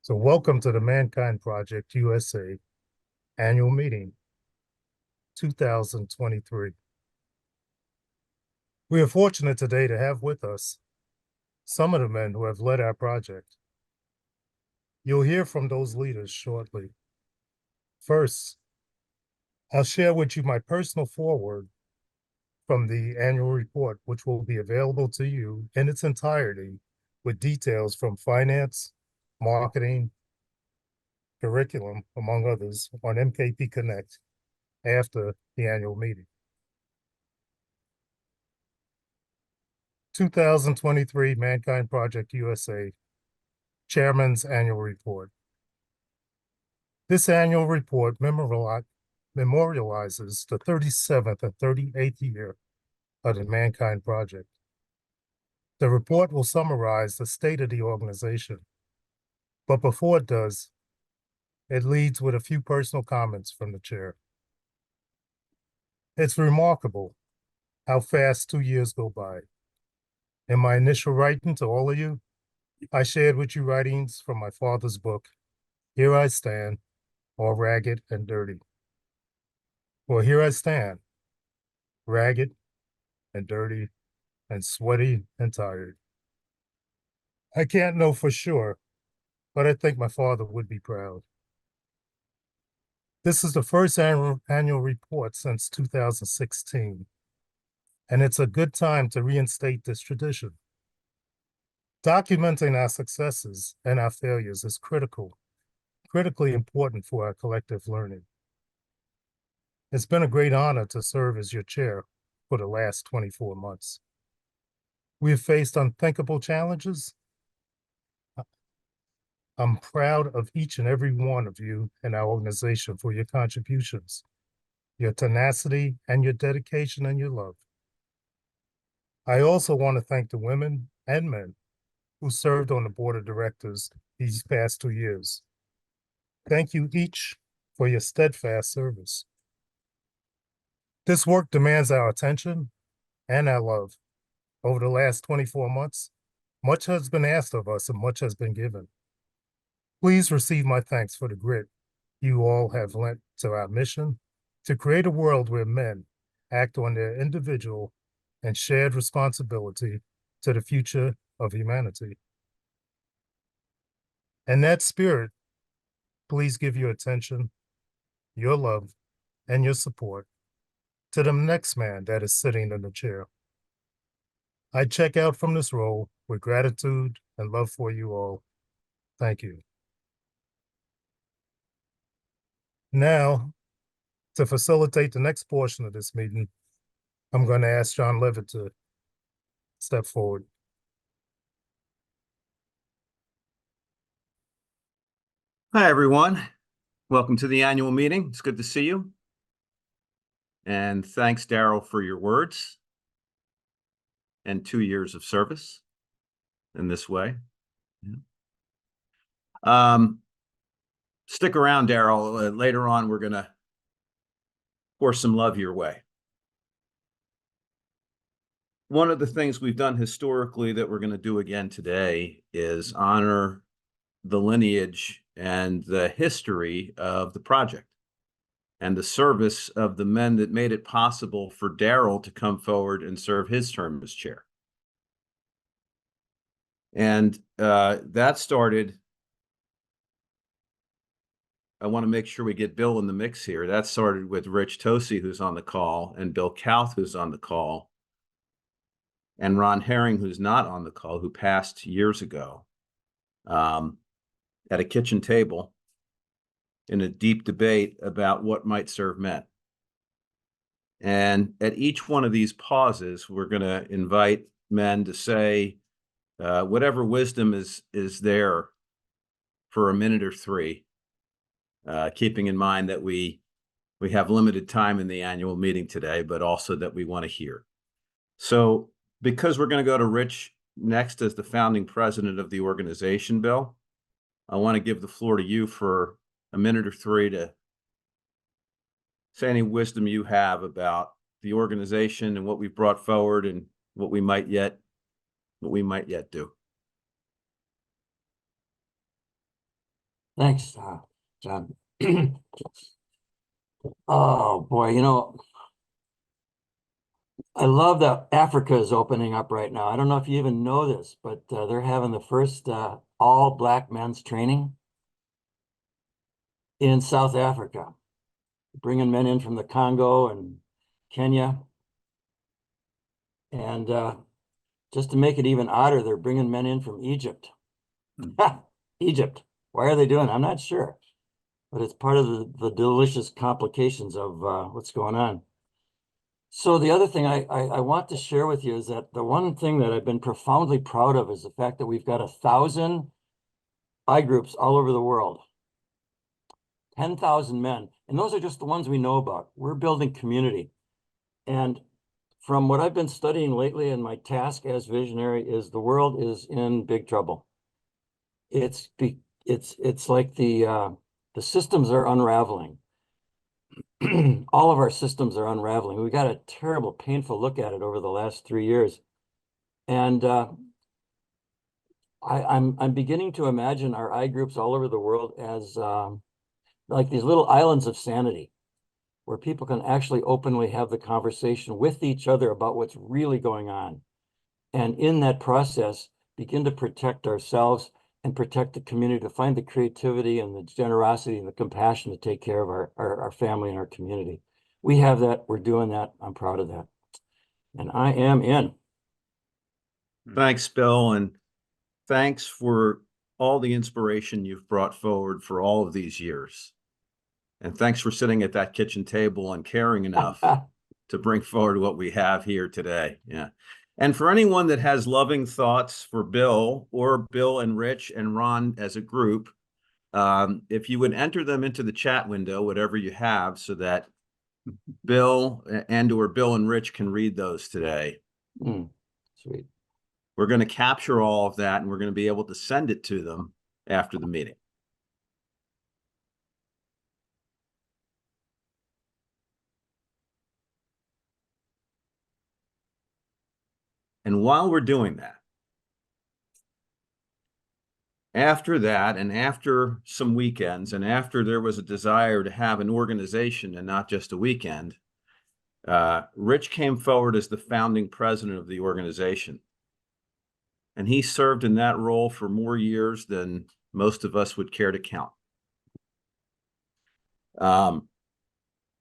So welcome to the ManKind Project USA Annual Meeting 2023. We are fortunate today to have with us some of the men who have led our project. You'll hear from those leaders shortly. First, I'll share with you my personal foreword from the annual report, which will be available to you in its entirety with details from finance, marketing, curriculum, among others, on MKP Connect after the annual meeting. 2023 ManKind Project USA Chairman's Annual Report. This annual report memorializes the 37th and 38th year of the ManKind Project. The report will summarize the state of the organization, but before it does, it leads with a few personal comments from the chair. It's remarkable how fast 2 years go by. In my initial writing to all of you, I shared with you writings from my father's book, Here I Stand, All Ragged and Dirty. Well, here I stand, ragged and dirty and sweaty and tired. I can't know for sure, but I think my father would be proud. This is the first annual report since 2016, and it's a good time to reinstate this tradition. Documenting our successes and our failures is critically important for our collective learning. It's been a great honor to serve as your chair for the last 24 months. We have faced unthinkable challenges. I'm proud of each and every one of you in our organization for your contributions, your tenacity, and your dedication and your love. I also want to thank the women and men who served on the board of directors these past 2 years. Thank you each for your steadfast service. This work demands our attention and our love. Over the last 24 months, much has been asked of us and much has been given. Please receive my thanks for the grit you all have lent to our mission to create a world where men act on their individual and shared responsibility to the future of humanity. In that spirit, please give your attention, your love, and your support to the next man that is sitting in the chair. I check out from this role with gratitude and love for you all. Thank you. Now, to facilitate the next portion of this meeting, I'm going to ask John Levitt to step forward. Hi, everyone. Welcome to the annual meeting. It's good to see you. And thanks, Daryl, for your words and 2 years of service in this way. Stick around, Daryl. Later on, we're going to pour some love your way. One of the things we've done historically that we're going to do again today is honor the lineage and the history of the project and the service of the men that made it possible for Daryl to come forward and serve his term as chair. And that started, I want to make sure we get Bill in the mix here. That started with Rich Tosi, who's on the call, and Bill Kauth, who's on the call, and Ron Herring, who's not on the call, who passed years ago, at a kitchen table in a deep debate about what might serve men. And at each one of these pauses, we're going to invite men to say whatever wisdom is there for a minute or three, keeping in mind that we have limited time in the annual meeting today, but also that we want to hear. So because we're going to go to Rich next as the founding president of the organization, Bill, I want to give the floor to you for a minute or three to say any wisdom you have about the organization and what we've brought forward and what we might yet do. Thanks, John. Oh boy, you know, I love that Africa is opening up right now. I don't know if you even know this, but they're having the first all Black men's training in South Africa, bringing men in from the Congo and Kenya. And just to make it even odder, they're bringing men in from Egypt. Egypt. Why are they doing it? I'm not sure. But it's part of the delicious complications of what's going on. So the other thing I want to share with you is that the one thing that I've been profoundly proud of is the fact that we've got 1,000 I groups all over the world. 10,000 men. And those are just the ones we know about. We're building community. And from what I've been studying lately, and my task as visionary is the world is in big trouble. It's like the systems are unraveling. All of our systems are unraveling. We got a terrible, painful look at it over the last 3 years. And I'm beginning to imagine our I groups all over the world as like these little islands of sanity, where people can actually openly have the conversation with each other about what's really going on. And in that process, begin to protect ourselves and protect the community, to find the creativity and the generosity and the compassion to take care of our family and our community. We have that. We're doing that. I'm proud of that. And I am in. Thanks, Bill. And thanks for all the inspiration you've brought forward for all of these years. And thanks for sitting at that kitchen table and caring enough to bring forward what we have here today. Yeah. And for anyone that has loving thoughts for Bill or Bill and Rich and Ron as a group, if you would enter them into the chat window, whatever you have, so that Bill or Bill and Rich can read those today. Sweet. We're going to capture all of that, and we're going to be able to send it to them after the meeting. And while we're doing that, after that, and after some weekends, and after there was a desire to have an organization and not just a weekend, Rich came forward as the founding president of the organization. And he served in that role for more years than most of us would care to count. And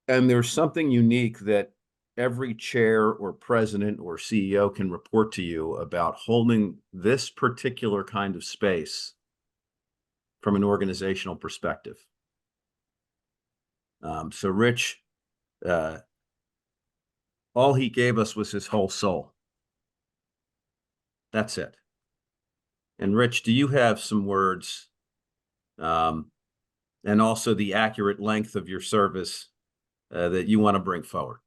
there's something unique that every chair or president or CEO can report to you about holding this particular kind of space from an organizational perspective. So Rich, all he gave us was his whole soul. That's it. And Rich, do you have some words, and also the accurate length of your service that you want to bring forward?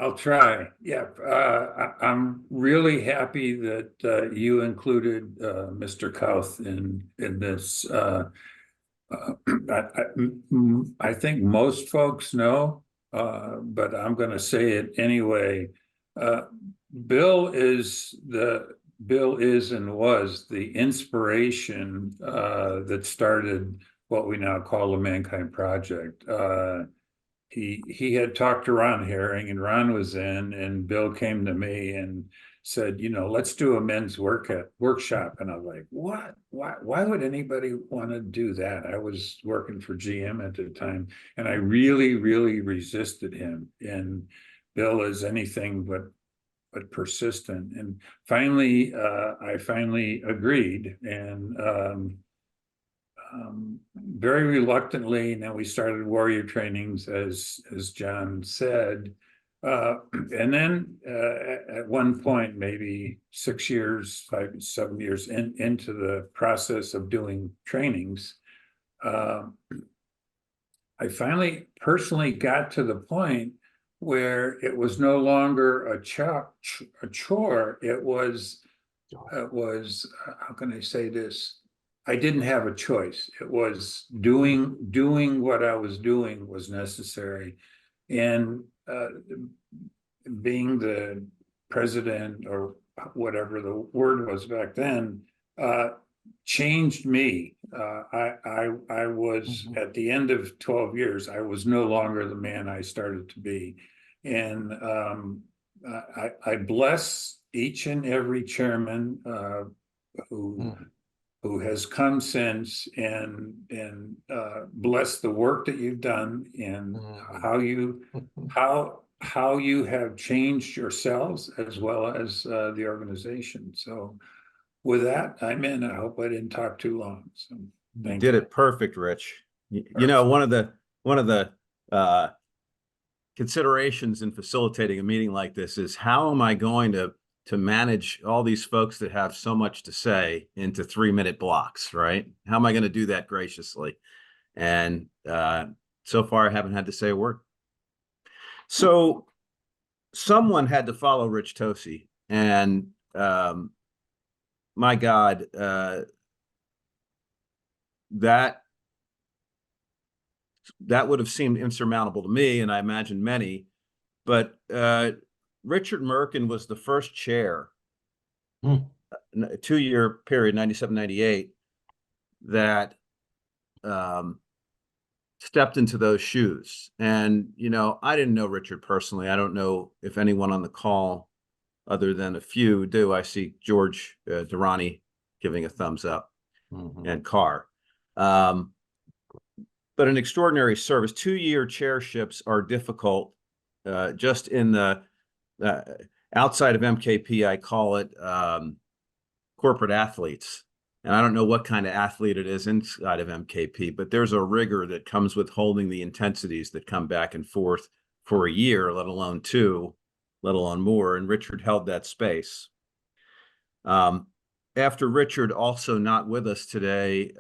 I'll try. Yeah, I'm really happy that you included Mr. Kauth in this. I think most folks know, but I'm going to say it anyway. Bill is and was the inspiration that started what we now call the ManKind Project. He had talked to Ron Herring, and Ron was in, and Bill came to me and said, you know, let's do a men's workshop. And I was like, what? Why would anybody want to do that? I was working for GM at the time, and I really, really resisted him. And Bill is anything but persistent. And finally, I finally agreed, and very reluctantly. Now we started warrior trainings, as John said, and then at one point, maybe 6 years, 7 years into the process of doing trainings, I finally personally got to the point where it was no longer a chore. It was how can I say this? I didn't have a choice. It was doing what I was doing was necessary. And being the president, or whatever the word was back then, changed me. I was at the end of 12 years, I was no longer the man I started to be. And I bless each and every chairman who has come since and bless the work that you've done and how you have changed yourselves as well as the organization. So with that, I'm in. I hope I didn't talk too long. So You did it perfect, Rich. You know, one of the considerations in facilitating a meeting like this is how am I going to manage all these folks that have so much to say into 3-minute blocks, right? How am I going to do that graciously? And so far, I haven't had to say a word. So someone had to follow Rich Tosi, and my God, that would have seemed insurmountable to me, and I imagine many. But Richard Mkin was the first chair, a 2-year period, 97, 98, that stepped into those shoes. And, you know, I didn't know Richard personally. I don't know if anyone on the call, other than a few, do. I see George Durrani giving a thumbs up, and Carr. But an extraordinary service. 2-year chairships are difficult. Just in the outside of MKP, I call it corporate athletes. And I don't know what kind of athlete it is inside of MKP, but there's a rigor that comes with holding the intensities that come back and forth for a year, let alone 2, let alone more. And Richard held that space. After Richard, also not with us today,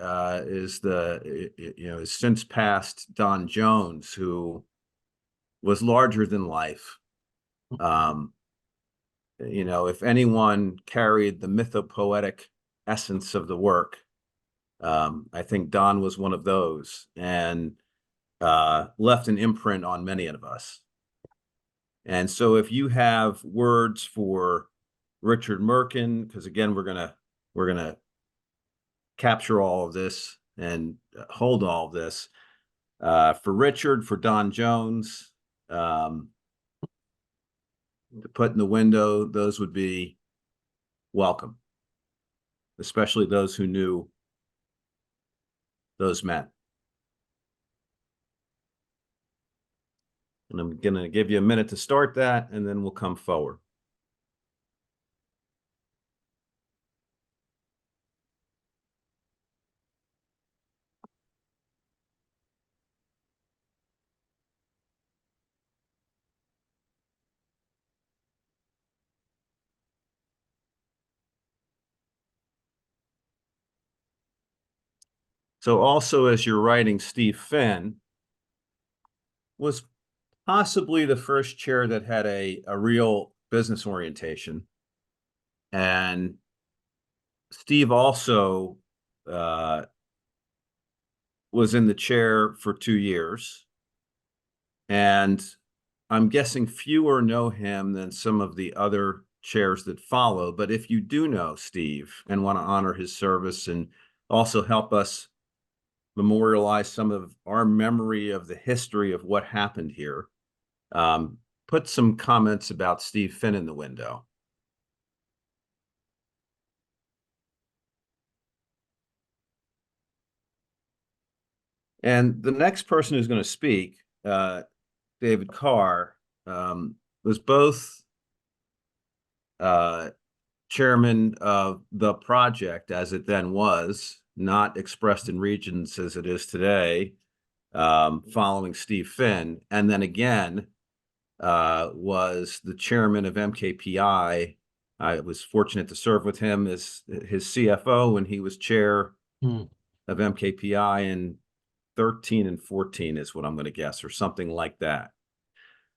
is is since passed Don Jones, who was larger than life. You know, if anyone carried the mythopoetic essence of the work, I think Don was one of those, and left an imprint on many of us. And so if you have words for Richard Mkin, because again, we're gonna capture all of this and hold all of this, for Richard, for Don Jones, to put in the window, those would be welcome, especially those who knew those men. And I'm going to give you a minute to start that, and then we'll come forward. So also, as you're writing, Steve Finn was possibly the first chair that had a real business orientation. And Steve also was in the chair for 2 years. And I'm guessing fewer know him than some of the other chairs that follow. But if you do know Steve and want to honor his service and also help us memorialize some of our memory of the history of what happened here, put some comments about Steve Finn in the window. And the next person who's going to speak, David Carr, was both chairman of the project, as it then was, not expressed in Regents as it is today, following Steve Finn, and then again was the chairman of MKPI. I was fortunate to serve with him as his CFO when he was chair of MKPI in 13 and 14 is what I'm going to guess, or something like that.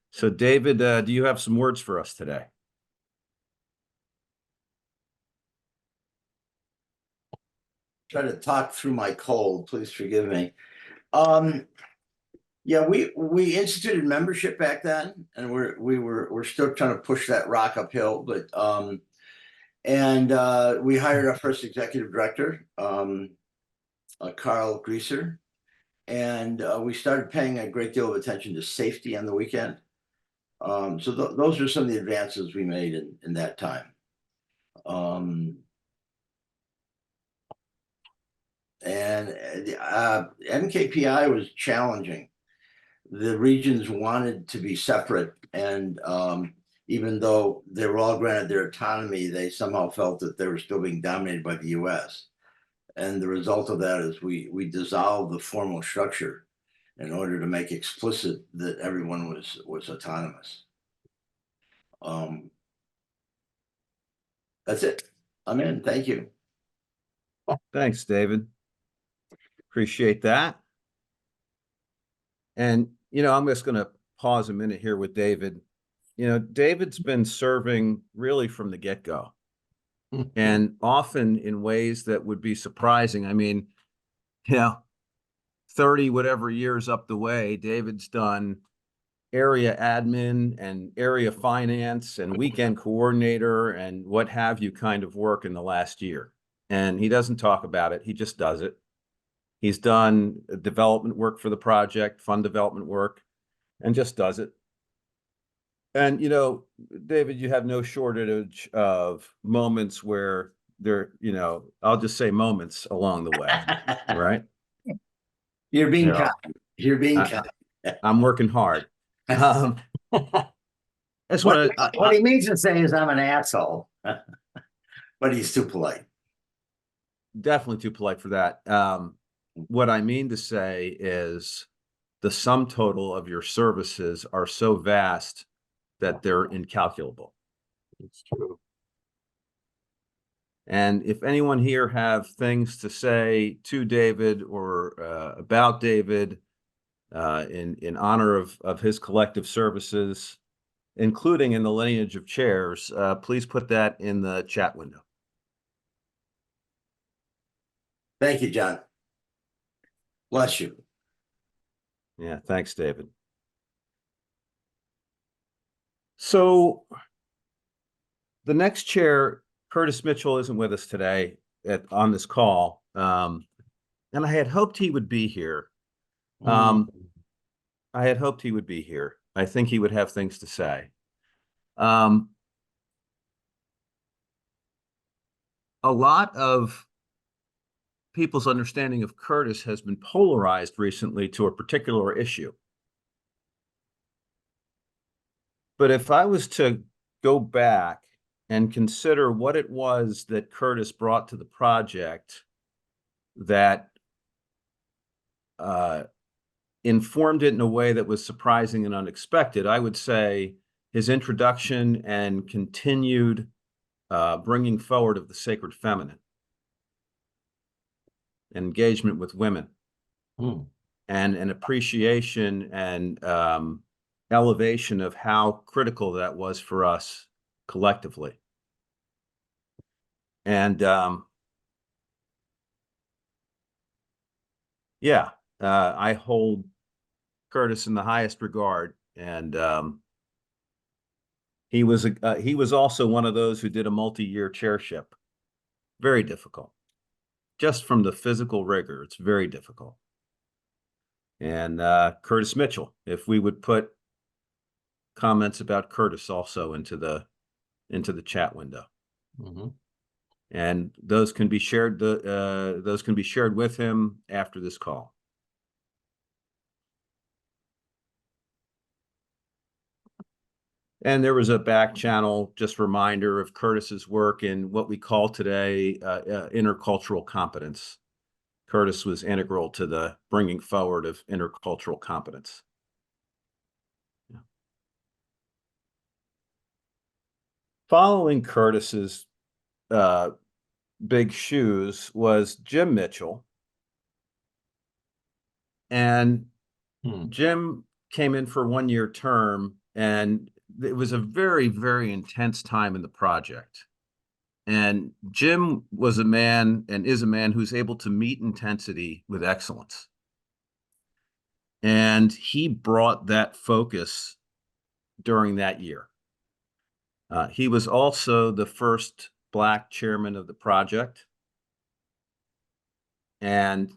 So David, do you have some words for us today? Try to talk through my cold, please forgive me. Yeah, we instituted membership back then, and we're still trying to push that rock uphill, but And we hired our first executive director, Carl Greaser. And we started paying a great deal of attention to safety on the weekend. So those are some of the advances we made in that time. MKPI was challenging. The regions wanted to be separate, and even though they were all granted their autonomy, they somehow felt that they were still being dominated by the US. And the result of that is we dissolved the formal structure in order to make explicit that everyone was autonomous. That's it. I'm in. Thank you. Thanks, David. Appreciate that. And, I'm just going to pause a minute here with David. David's been serving really from the get-go, and often in ways that would be surprising. I mean, 30 whatever years up the way, David's done area admin and area finance and weekend coordinator and what have you kind of work in the last year. And he doesn't talk about it. He just does it. He's done development work for the project, fund development work, and just does it. And, David, you have no shortage of moments where I'll just say moments along the way, right? You're being kind. You're being kind. I'm working hard. What he means to say is I'm an asshole, but he's too polite. Definitely too polite for that. What I mean to say is the sum total of your services are so vast that they're incalculable. It's true. And if anyone here have things to say to David or about David in honor of his collective services, including in the lineage of chairs, please put that in the chat window. Thank you, John. Bless you. Yeah, thanks, David. So the next chair, Curtis Mitchell, isn't with us today on this call. And I had hoped he would be here. I had hoped he would be here. I think he would have things to say. A lot of people's understanding of Curtis has been polarized recently to a particular issue. But if I was to go back and consider what it was that Curtis brought to the project that informed it in a way that was surprising and unexpected, I would say his introduction and continued bringing forward of the sacred feminine, engagement with women, and an appreciation and elevation of how critical that was for us collectively. And I hold Curtis in the highest regard, and he was also one of those who did a multi-year chairship. Very difficult. Just from the physical rigor, it's very difficult. And Curtis Mitchell, if we would put comments about Curtis also into the chat window. And those can be shared. Those can be shared with him after this call. And there was a back channel just reminder of Curtis's work in what we call today intercultural competence. Curtis was integral to the bringing forward of intercultural competence. Following Curtis's big shoes was Jim Mitchell. And Jim came in for a one-year term, and it was a very, very intense time in the project. And Jim was a man and is a man who's able to meet intensity with excellence. And he brought that focus during that year. He was also the first Black chairman of the project. And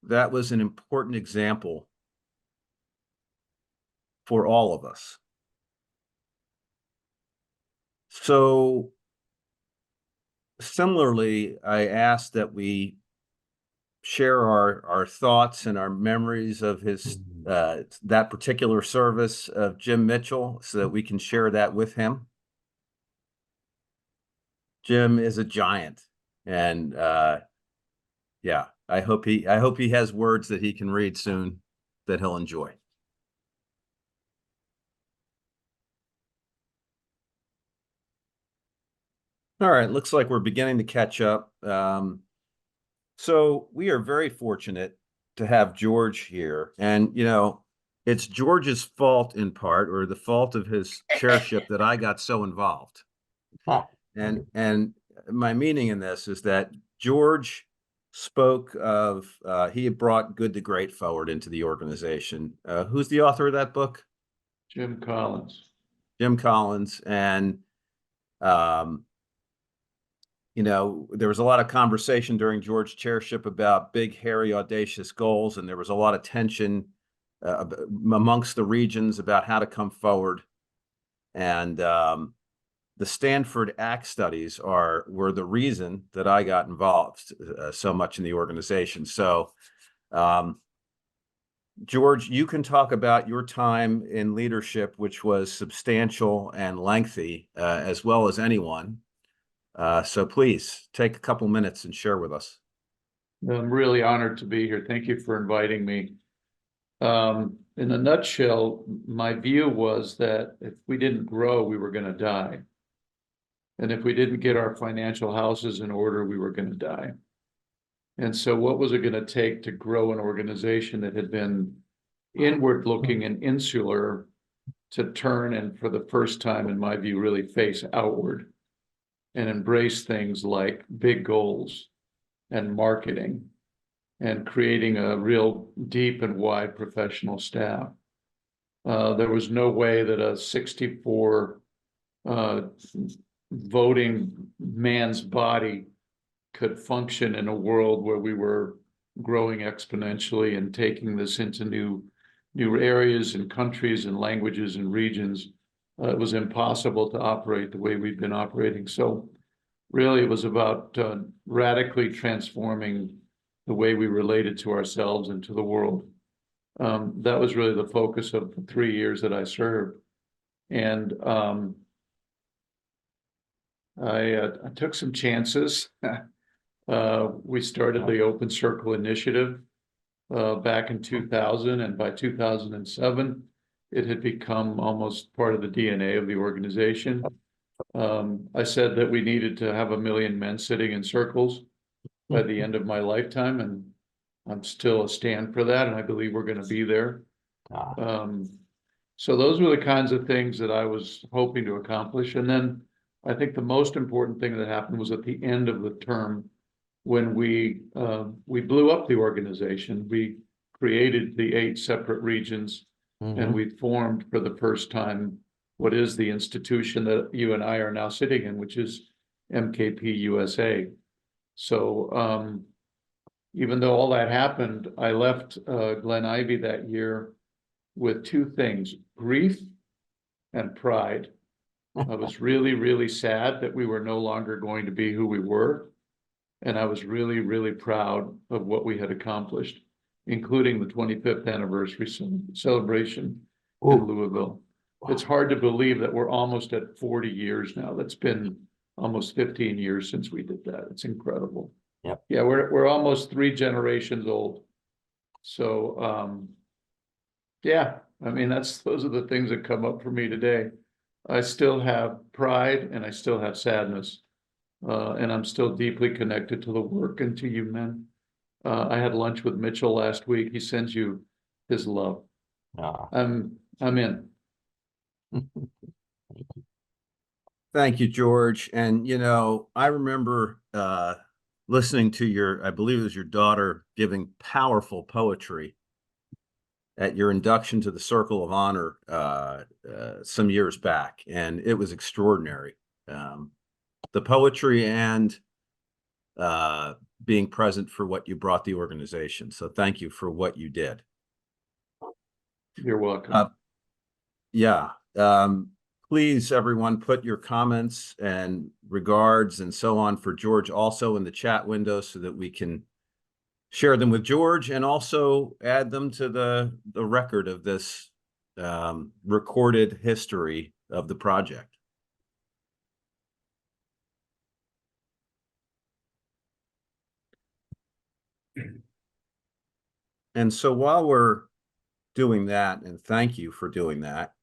that was an important example for all of us. So similarly, I asked that we share our thoughts and our memories of his that particular service of Jim Mitchell, so that we can share that with him. Jim is a giant, and yeah, I hope he has words that he can read soon that he'll enjoy. All right, looks like we're beginning to catch up. So we are very fortunate to have George here, and it's George's fault in part, or the fault of his chairship, that I got so involved. And my meaning in this is that George spoke of he had brought Good to Great forward into the organization. Who's the author of that book? Jim Collins. Jim Collins. And there was a lot of conversation during George's chairship about big, hairy, audacious goals, and there was a lot of tension amongst the regions about how to come forward. And the Stanford ACT studies were the reason that I got involved so much in the organization. So, George, you can talk about your time in leadership, which was substantial and lengthy, as well as anyone. So please take a couple minutes and share with us. I'm really honored to be here. Thank you for inviting me. In a nutshell, my view was that if we didn't grow, we were going to die. And if we didn't get our financial houses in order, we were going to die. And so what was it going to take to grow an organization that had been inward looking and insular to turn and, for the first time, in my view, really face outward and embrace things like big goals and marketing and creating a real deep and wide professional staff? There was no way that a 64 voting man's body could function in a world where we were growing exponentially and taking this into new areas and countries and languages and regions. It was impossible to operate the way we've been operating. So really, it was about radically transforming the way we related to ourselves and to the world. That was really the focus of the 3 years that I served. And I took some chances. We started the Open Circle Initiative back in 2000, and by 2007, it had become almost part of the DNA of the organization. I said that we needed to have 1 million men sitting in circles by the end of my lifetime, and I'm still a stand for that, and I believe we're going to be there. So those were the kinds of things that I was hoping to accomplish. And then I think the most important thing that happened was at the end of the term, when we blew up the organization. We created the 8 separate regions, and we formed for the first time what is the institution that you and I are now sitting in, which is MKP USA. So even though all that happened, I left Glen Ivy that year with 2 things: grief and pride. I was really, really sad that we were no longer going to be who we were. And I was really, really proud of what we had accomplished, including the 25th anniversary celebration in Louisville. It's hard to believe that we're almost at 40 years now. That's been almost 15 years since we did that. It's incredible. Yep. Yeah, we're almost 3 generations old. So yeah, I mean, those are the things that come up for me today. I still have pride and I still have sadness. And I'm still deeply connected to the work and to you men. I had lunch with Mitchell last week. He sends you his love. I'm in. Thank you, George. And, I remember listening to I believe it was your daughter, giving powerful poetry at your induction to the Circle of Honor some years back. And it was extraordinary. the poetry and being present for what you brought the organization. So thank you for what you did. You're welcome. Yeah. Please, everyone, put your comments and regards and so on for George also in the chat window so that we can share them with George and also add them to the record of this recorded history of the project. And so while we're doing that, and thank you for doing that,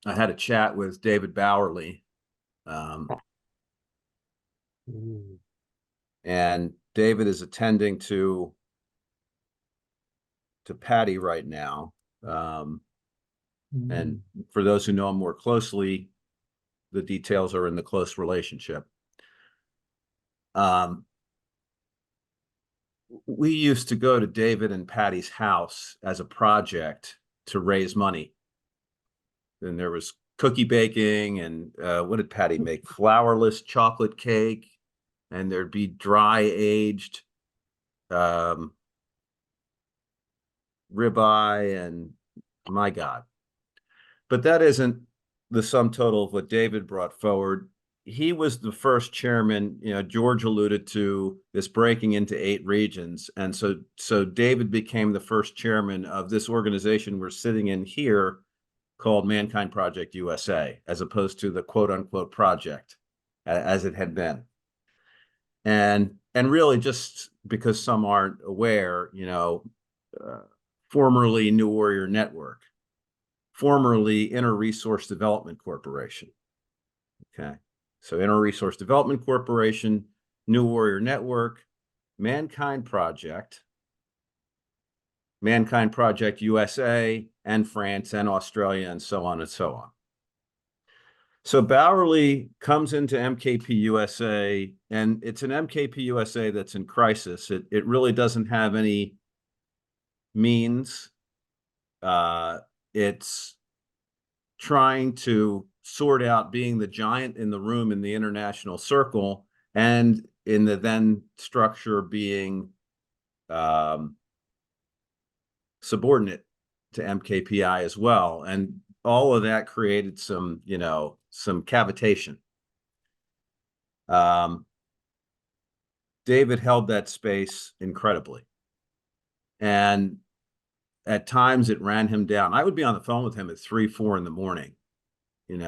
I had a chat with David Bowerly. And David is attending to Patty right now. And for those who know him more closely, the details are in the close relationship. We used to go to David and Patty's house as a project to raise money. And there was cookie baking and what did Patty make? Flourless chocolate cake. And there'd be dry aged ribeye and my God. But that isn't the sum total of what David brought forward. He was the first chairman, George alluded to this breaking into 8 regions. And so David became the first chairman of this organization we're sitting in here called ManKind Project USA, as opposed to the quote unquote project as it had been. And really just because some aren't aware, formerly New Warrior Network, formerly Inner Resource Development Corporation. Okay. So Inner Resource Development Corporation, New Warrior Network, ManKind Project USA, and France and Australia, and so on and so on. So Bowerly comes into MKP USA, and it's an MKP USA that's in crisis. It really doesn't have any means. It's trying to sort out being the giant in the room in the international circle, and in the then structure being subordinate to MKPI as well. And all of that created some, some cavitation. David held that space incredibly. And at times it ran him down. I would be on the phone with him at 3, 4 in the morning. He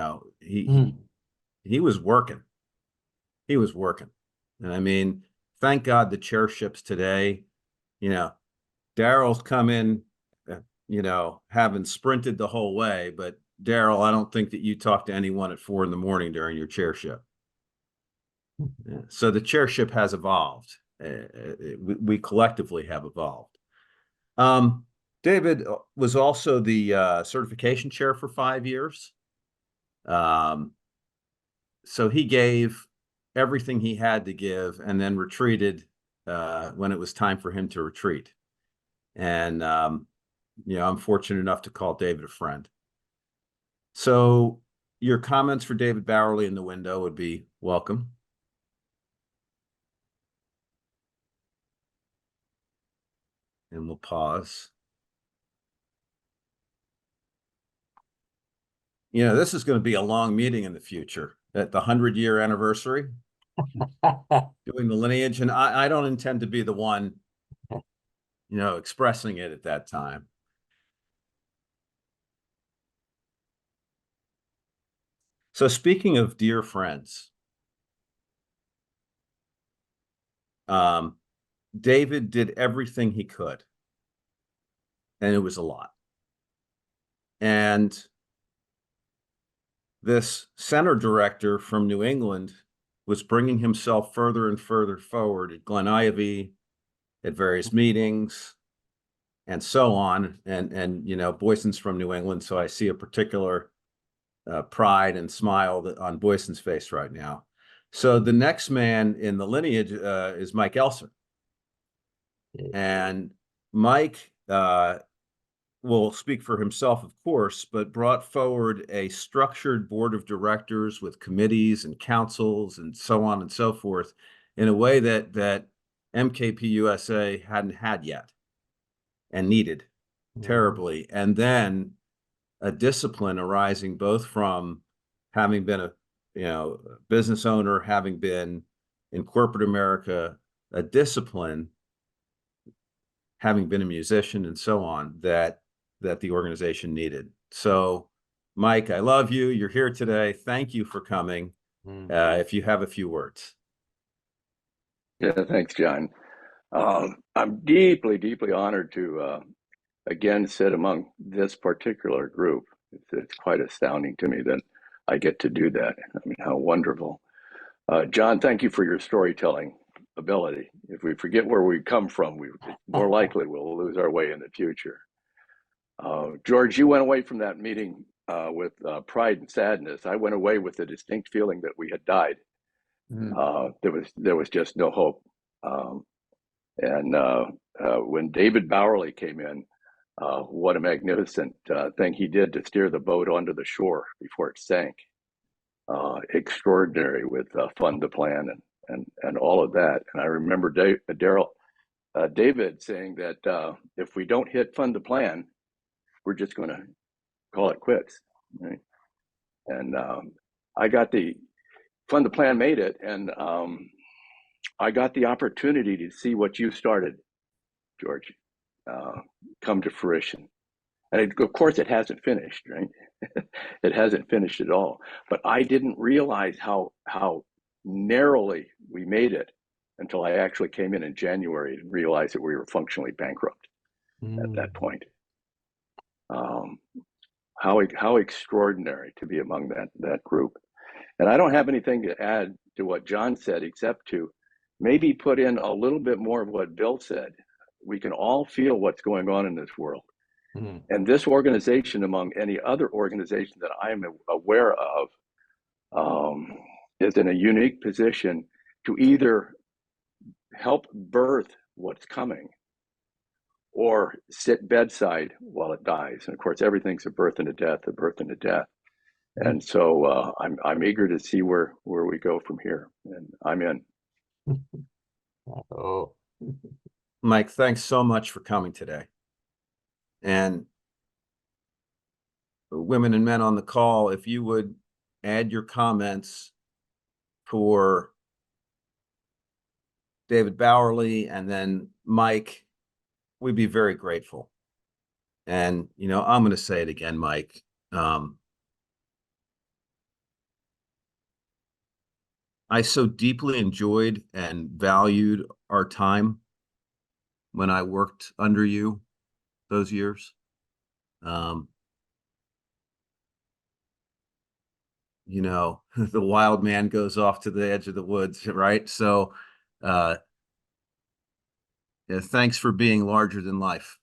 was working. He was working. And I mean, thank God the chairships today, Daryl's come in, having sprinted the whole way, but Daryl, I don't think that you talked to anyone at 4 in the morning during your chairship. Yeah. So the chairship has evolved. We collectively have evolved. David was also the certification chair for 5 years. So he gave everything he had to give and then retreated when it was time for him to retreat. And, I'm fortunate enough to call David a friend. So your comments for David Bowerly in the window would be welcome. And we'll pause. This is going to be a long meeting in the future at the 100-year anniversary, doing the lineage. And I don't intend to be the one, expressing it at that time. So speaking of dear friends, David did everything he could, and it was a lot. And this center director from New England was bringing himself further and further forward at Glen Ivy, at various meetings, and so on. And Boyson's from New England, so I see a particular pride and smile on Boyson's face right now. So the next man in the lineage is Mike Elser. And Mike will speak for himself, of course, but brought forward a structured board of directors with committees and councils and so on and so forth in a way that MKP USA hadn't had yet and needed terribly. And then a discipline arising both from having been a business owner, having been in corporate America, a discipline, having been a musician and so on, that the organization needed. So, Mike, I love you. You're here today. Thank you for coming. If you have a few words. Yeah, thanks, John. I'm deeply, deeply honored to again sit among this particular group. It's quite astounding to me that I get to do that. I mean, how wonderful. John, thank you for your storytelling ability. If we forget where we come from, it's more likely we'll lose our way in the future. George, you went away from that meeting with pride and sadness. I went away with a distinct feeling that we had died. There was just no hope. When David Bowerly came in, what a magnificent thing he did to steer the boat onto the shore before it sank. Extraordinary with fund the plan and all of that. And I remember David saying that if we don't hit fund the plan, we're just going to call it quits. Right? And I got the fund the plan made it, and I got the opportunity to see what you started, George, come to fruition. And of course, it hasn't finished, right? It hasn't finished at all. But I didn't realize how narrowly we made it until I actually came in January and realized that we were functionally bankrupt at that point. How extraordinary to be among that group. And I don't have anything to add to what John said, except to maybe put in a little bit more of what Bill said. We can all feel what's going on in this world. And this organization, among any other organization that I am aware of, is in a unique position to either help birth what's coming or sit bedside while it dies. And of course, everything's a birth and a death, a birth and a death. And so I'm eager to see where we go from here. And I'm in. Oh, Mike, thanks so much for coming today. And women and men on the call, if you would add your comments for David Bowerly and then Mike, we'd be very grateful. And, I'm going to say it again, Mike. I so deeply enjoyed and valued our time when I worked under you those years. The wild man goes off to the edge of the woods, right? So, thanks for being larger than life.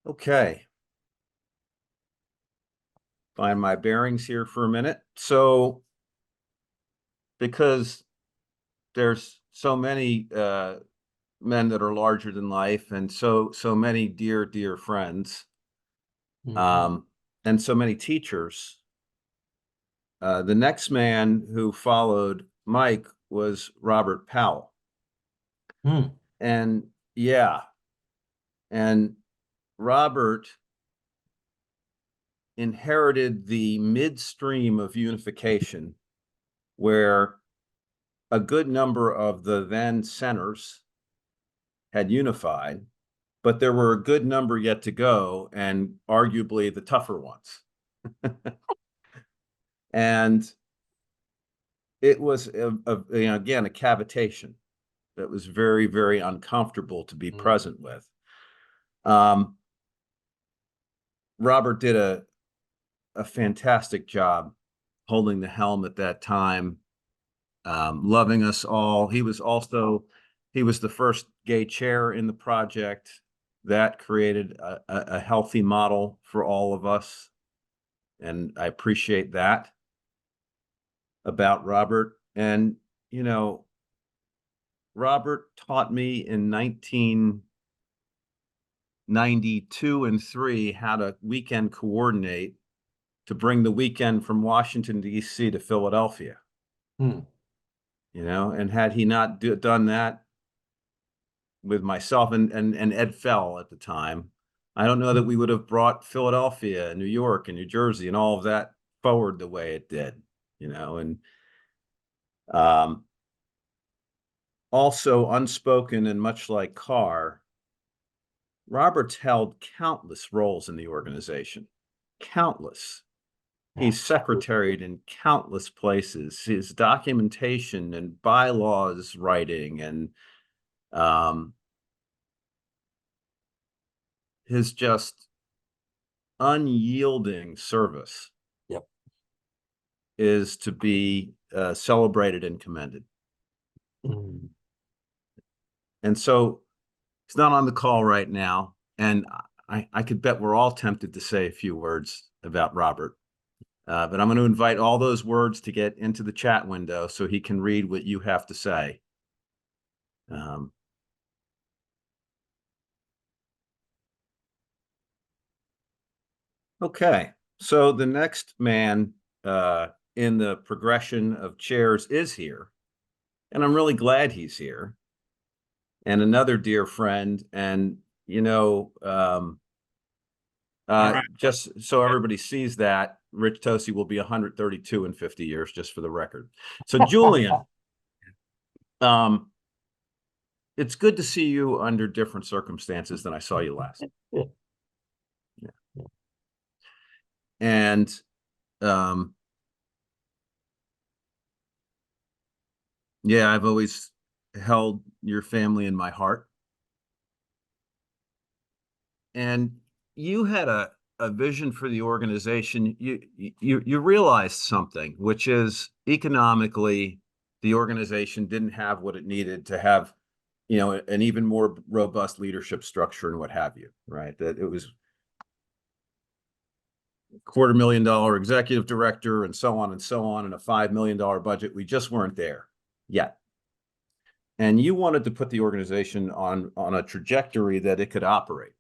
Okay. Find my bearings here for a minute. So, because there's so many men that are larger than life, and so many dear friends, and so many teachers. The next man who followed Mike was Robert Powell. And Robert inherited the midstream of unification, where a good number of the then centers had unified, but there were a good number yet to go, and arguably the tougher ones. And it was, again, a cavitation that was very, very uncomfortable to be present with. Robert did a fantastic job holding the helm at that time, loving us all. He was the first gay chair in the project. That created a healthy model for all of us. And I appreciate that about Robert. And, Robert taught me in 1992 and 3 how to weekend coordinate to bring the weekend from Washington, D.C. to Philadelphia. Hmm. You know, and had he not done that with myself and Ed Fell at the time, I don't know that we would have brought Philadelphia and New York and New Jersey and all of that forward the way it did, you know. And also unspoken, and much like Carr, Robert's held countless roles in the organization, countless. He's secretaried in countless places. His documentation and bylaws writing and his just unyielding service Yep. is to be celebrated and commended. Mm. And so he's not on the call right now, and I could bet we're all tempted to say a few words about Robert. But I'm going to invite all those words to get into the chat window so he can read what you have to say. Okay, so the next man in the progression of chairs is here, and I'm really glad he's here. And another dear friend, and you know, right. just so everybody sees that, Rich Tosi will be 132 in 50 years, just for the record. So Julian, it's good to see you under different circumstances than I saw you last. Yeah. Yeah. And yeah, I've always held your family in my heart. And you had a vision for the organization. You realized something, which is economically, the organization didn't have what it needed to have, you know, an even more robust leadership structure and what have you, right? That it was $250,000 executive director and so on, and a $5 million budget. We just weren't there yet. And you wanted to put the organization on a trajectory that it could operate.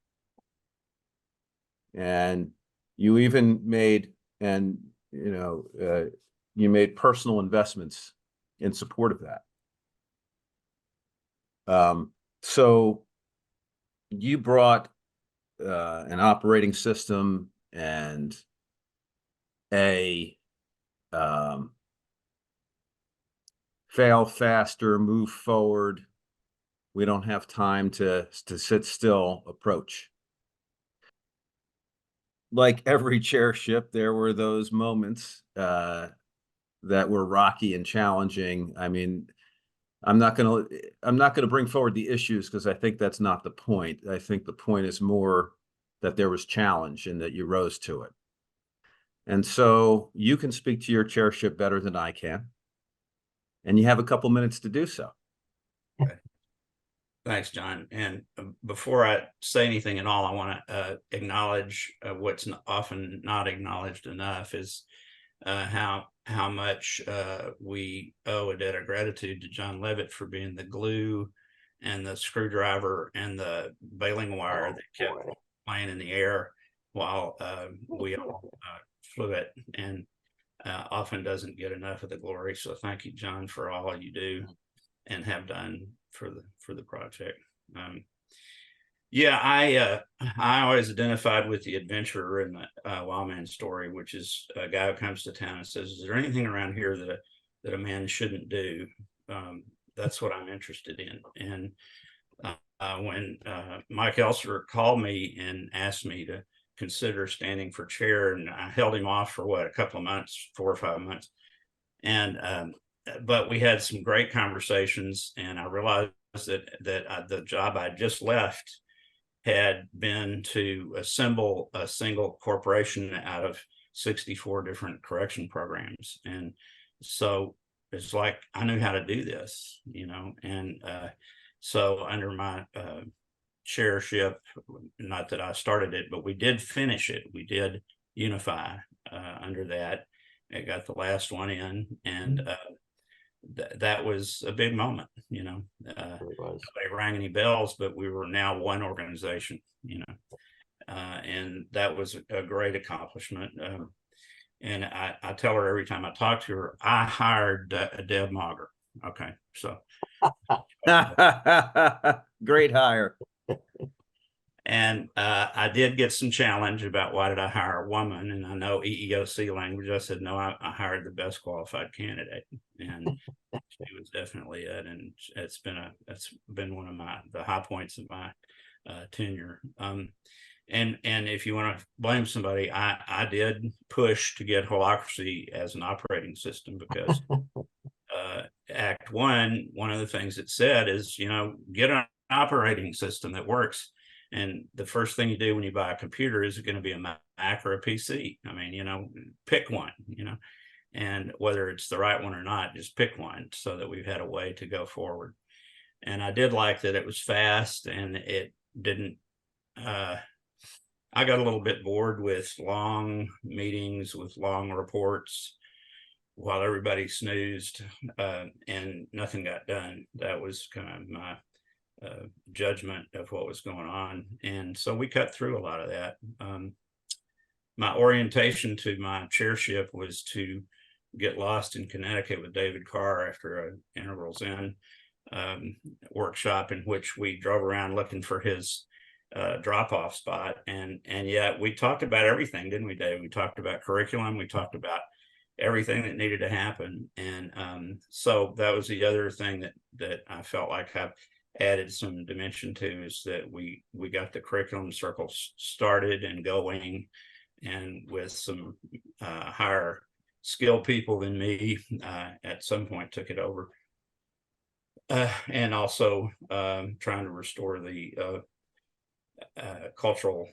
And you even made, and you know, you made personal investments in support of that. So you brought an operating system and a fail faster, move forward, we don't have time to sit still approach. Like every chairship, there were those moments that were rocky and challenging. I mean, I'm not gonna bring forward the issues because I think that's not the point. I think the point is more that there was challenge and that you rose to it. And so you can speak to your chairship better than I can. And you have a couple minutes to do so. Thanks, John. And before I say anything at all, I want to acknowledge what's often not acknowledged enough is how much we owe a debt of gratitude to John Levitt for being the glue and the screwdriver and the baling wire that kept flying in the air while we all flew it, and often doesn't get enough of the glory. So thank you, John, for all you do and have done for the project. Yeah, I always identified with the adventurer in the wild man story, which is a guy who comes to town and says, "Is there anything around here that a man shouldn't do?" That's what I'm interested in. And when Mike Elser called me and asked me to consider standing for chair, and I held him off for what, a couple of months, 4 or 5 months, and but we had some great conversations, and I realized that the job I just left had been to assemble a single corporation out of 64 different correction programs. And so it's like I knew how to do this, you know. And so under my chairship, not that I started it, but we did finish it. We did unify under that. It got the last one in, and that was a big moment, you know. It was. Nobody rang any bells, but we were now one organization, you know, and that was a great accomplishment. And I tell her every time I talk to her, I hired Deb Moger. Okay, so great hire. and I did get some challenge about why did I hire a woman, and I know EEOC language. I said no, I hired the best qualified candidate, and she was definitely it. And it's been one of the high points of my tenure. And if you want to blame somebody, I did push to get holacracy as an operating system because Act One of the things it said is, you know, get an operating system that works. And the first thing you do when you buy a computer is it going to be a Mac or a PC? I mean, you know, pick one, you know, and whether it's the right one or not, just pick one so that we've had a way to go forward. And I did like that it was fast and it didn't, I got a little bit bored with long meetings with long reports while everybody snoozed and nothing got done. That was kind of my judgment of what was going on. And so we cut through a lot of that. My orientation to my chairship was to get lost in Connecticut with David Carr after an Integrals In workshop in which we drove around looking for his drop-off spot. And yet we talked about everything, didn't we, Dave? We talked about curriculum. We talked about everything that needed to happen. And so that was the other thing that I felt like I've added some dimension to, is that we got the curriculum circles started and going, and with some higher skilled people than me at some point took it over. And also trying to restore the cultural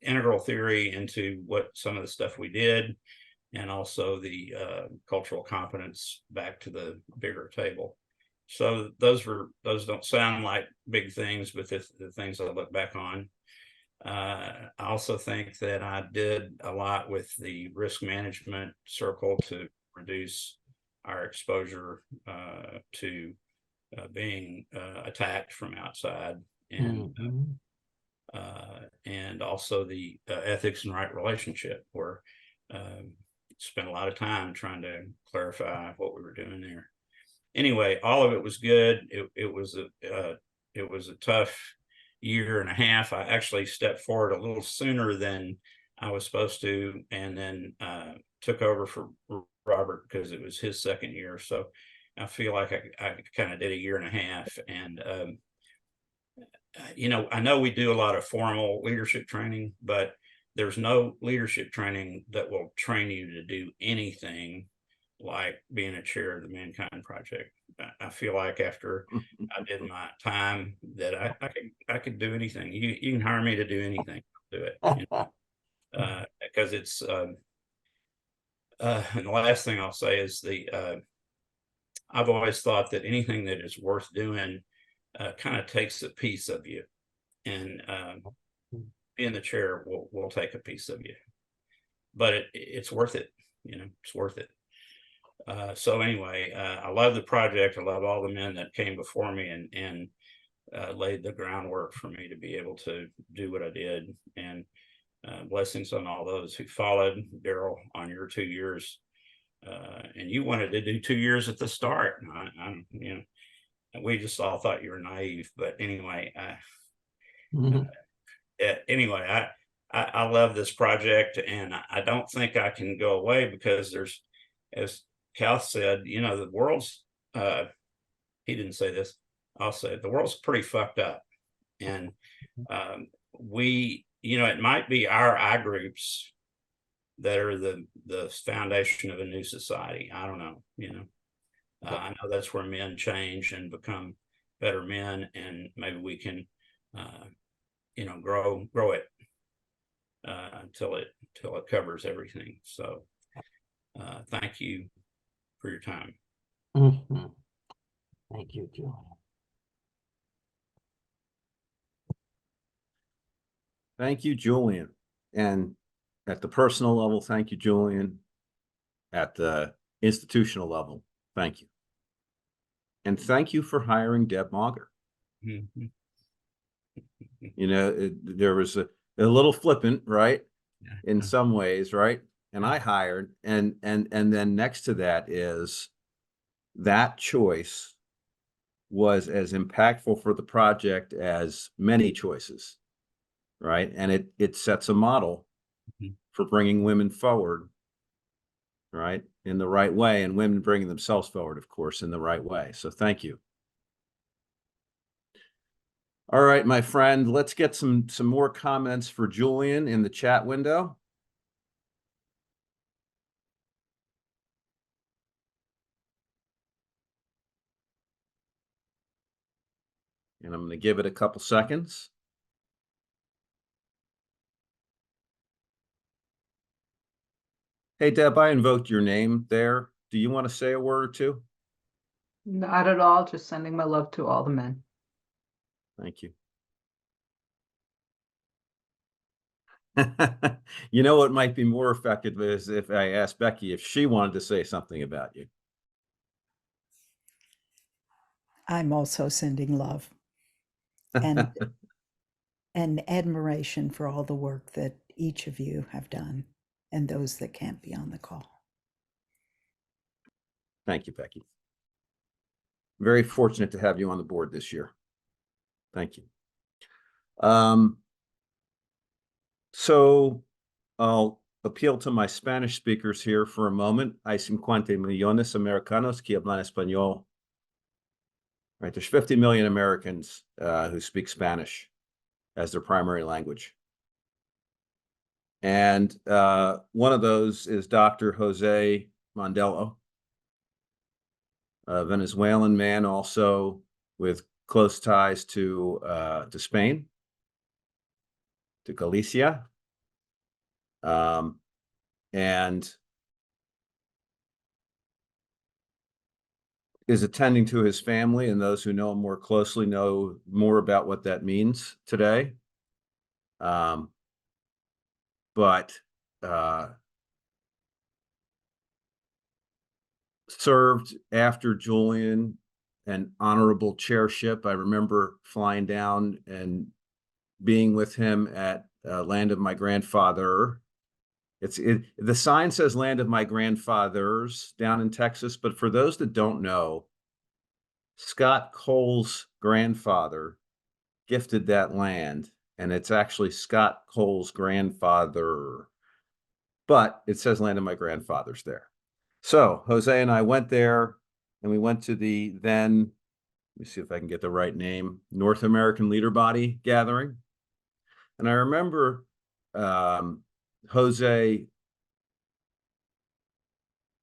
integral theory into what some of the stuff we did, and also the cultural competence back to the bigger table. So those don't sound like big things, but the things I look back on. I also think that I did a lot with the risk management circle to reduce our exposure to being attacked from outside, and also the ethics and right relationship, where spent a lot of time trying to clarify what we were doing there. Anyway, all of it was good. It was a tough year and a half. I actually stepped forward a little sooner than I was supposed to, and then took over for Robert because it was his second year. So I feel like I kind of did a year and a half. And you know, I know we do a lot of formal leadership training, but there's no leadership training that will train you to do anything like being a chair of the ManKind Project. I feel like after I did my time that I could do anything. You can hire me to do anything, I'll do it. You know? Because it's and the last thing I'll say is I've always thought that anything that is worth doing kind of takes a piece of you, and being the chair will take a piece of you, but it's worth it. You know, it's worth it. So anyway, I love the project. I love all the men that came before me and laid the groundwork for me to be able to do what I did. And blessings on all those who followed. Daryl, on your 2 years, and you wanted to do 2 years at the start. You know, we just all thought you were naive. But anyway, anyway, I love this project, and I don't think I can go away because there's, as Cal said, you know, the world's, he didn't say this, I'll say it, the world's pretty fucked up. And we, you know, it might be our I groups that are the foundation of a new society. I don't know, you know. I know that's where men change and become better men, and maybe we can, you know, grow it until it covers everything. So thank you for your time. Thank you, Julian. Thank you, Julian. And at the personal level, thank you, Julian. at the institutional level. Thank you. And thank you for hiring Deb Moger. Mhm. You know, there was a little flippant, right? Yeah. In some ways, right? And I hired, and then next to that is that choice was as impactful for the project as many choices, right? And it sets a model Mhm. for bringing women forward, right, in the right way, and women bringing themselves forward, of course, in the right way. So thank you. All right, my friend, let's get some more comments for Julian in the chat window. And I'm going to give it a couple seconds. Hey, Deb, I invoked your name there. Do you want to say a word or two? Not at all, just sending my love to all the men. Thank you. You know what might be more effective is if I asked Becky if she wanted to say something about you. I'm also sending love and and admiration for all the work that each of you have done and those that can't be on the call. Thank you, Becky. Very fortunate to have you on the board this year. Thank you. So I'll appeal to my Spanish speakers here for a moment. Hay 50 millones americanos que hablan español. Right, there's 50 million Americans who speak Spanish as their primary language. And one of those is Dr. Jose Mondelo, a Venezuelan man also with close ties to Spain, to Galicia, and is attending to his family, and those who know him more closely know more about what that means today. But served after Julian an honorable chairship. I remember flying down and being with him at Land of My Grandfather. The sign says Land of My Grandfathers down in Texas, but for those that don't know, Scott Cole's grandfather gifted that land, and it's actually Scott Cole's grandfather, but it says Land of My Grandfathers there. So Jose and I went there, and we went to the then, let me see if I can get the right name, North American Leader Body gathering. And I remember Jose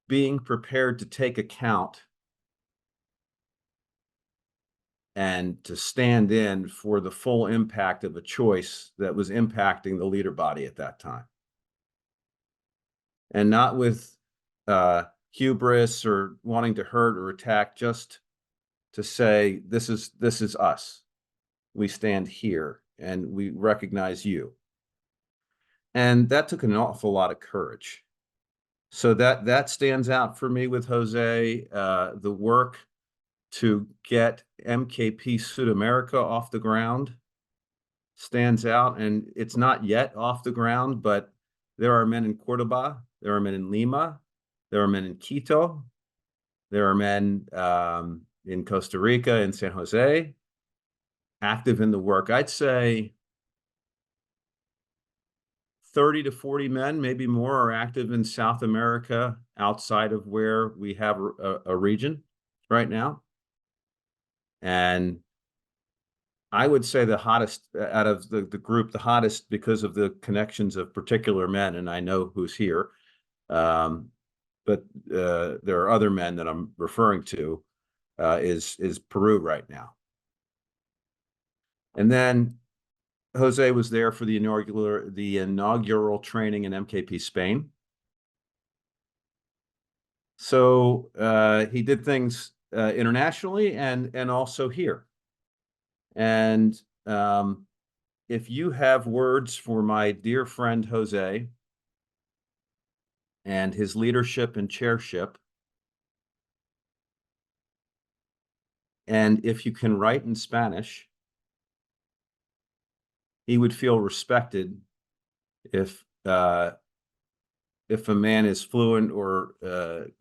being prepared to take account and to stand in for the full impact of a choice that was impacting the leader body at that time. And not with hubris or wanting to hurt or attack, just to say, this is us. We stand here and we recognize you. And that took an awful lot of courage. So that stands out for me with Jose. The work to get MKP Sudamerica off the ground stands out, and it's not yet off the ground, but there are men in Cordoba, there are men in Lima, there are men in Quito, there are men in Costa Rica, in San Jose, active in the work. I'd say 30 to 40 men, maybe more, are active in South America outside of where we have a region right now. And I would say the hottest out of the group, the hottest because of the connections of particular men, and I know who's here, but there are other men that I'm referring to, is Peru right now. And then Jose was there for the inaugural training in MKP Spain. So he did things internationally and also here. And if you have words for my dear friend Jose and his leadership and chairship. And if you can write in Spanish, he would feel respected if a man is fluent or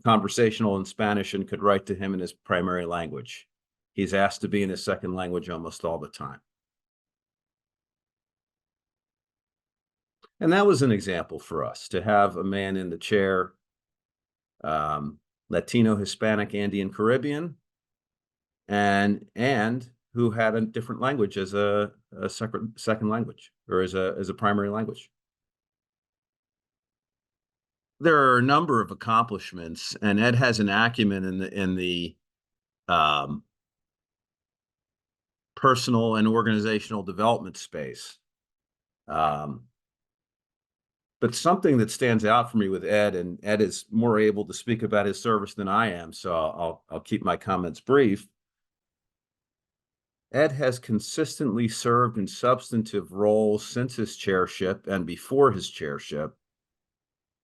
conversational in Spanish and could write to him in his primary language. He's asked to be in his second language almost all the time. And that was an example for us, to have a man in the chair, Latino, Hispanic, Andean, Caribbean, and who had a different language as a second language, or as a primary language. There are a number of accomplishments, and Ed has an acumen in the personal and organizational development space. But something that stands out for me with Ed, and Ed is more able to speak about his service than I am, so I'll keep my comments brief. Ed has consistently served in substantive roles since his chairship and before his chairship.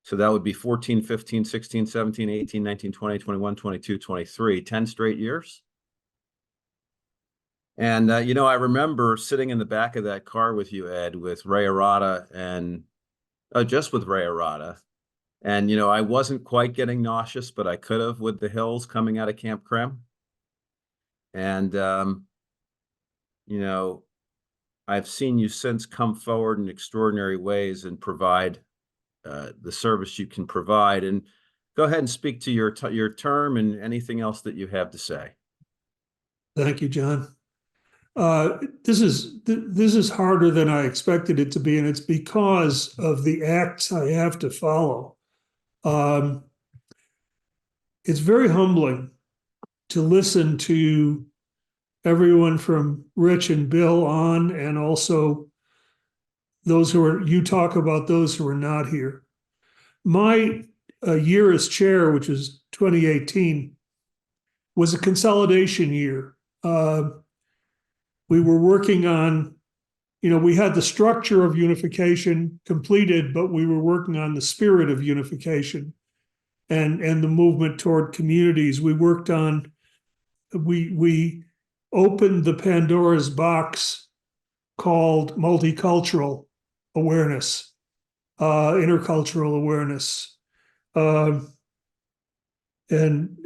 So that would be 14, 15, 16, 17, 18, 19, 20, 21, 22, 23, 10 straight years. And, you know, I remember sitting in the back of that car with you, Ed, with Ray Arata and just with Ray Arata. And, you know, I wasn't quite getting nauseous, but I could have with the hills coming out of Camp Krim. And, you know, I've seen you since come forward in extraordinary ways and provide the service you can provide. And go ahead and speak to your term and anything else that you have to say. Thank you, John. This is harder than I expected it to be, and it's because of the acts I have to follow. It's very humbling to listen to everyone from Rich and Bill on, and also those who are, you talk about those who are not here. My year as chair, which was 2018, was a consolidation year. We were working on, you know, we had the structure of unification completed, but we were working on the spirit of unification and the movement toward communities. We worked on, we opened the Pandora's box called multicultural awareness, intercultural awareness. And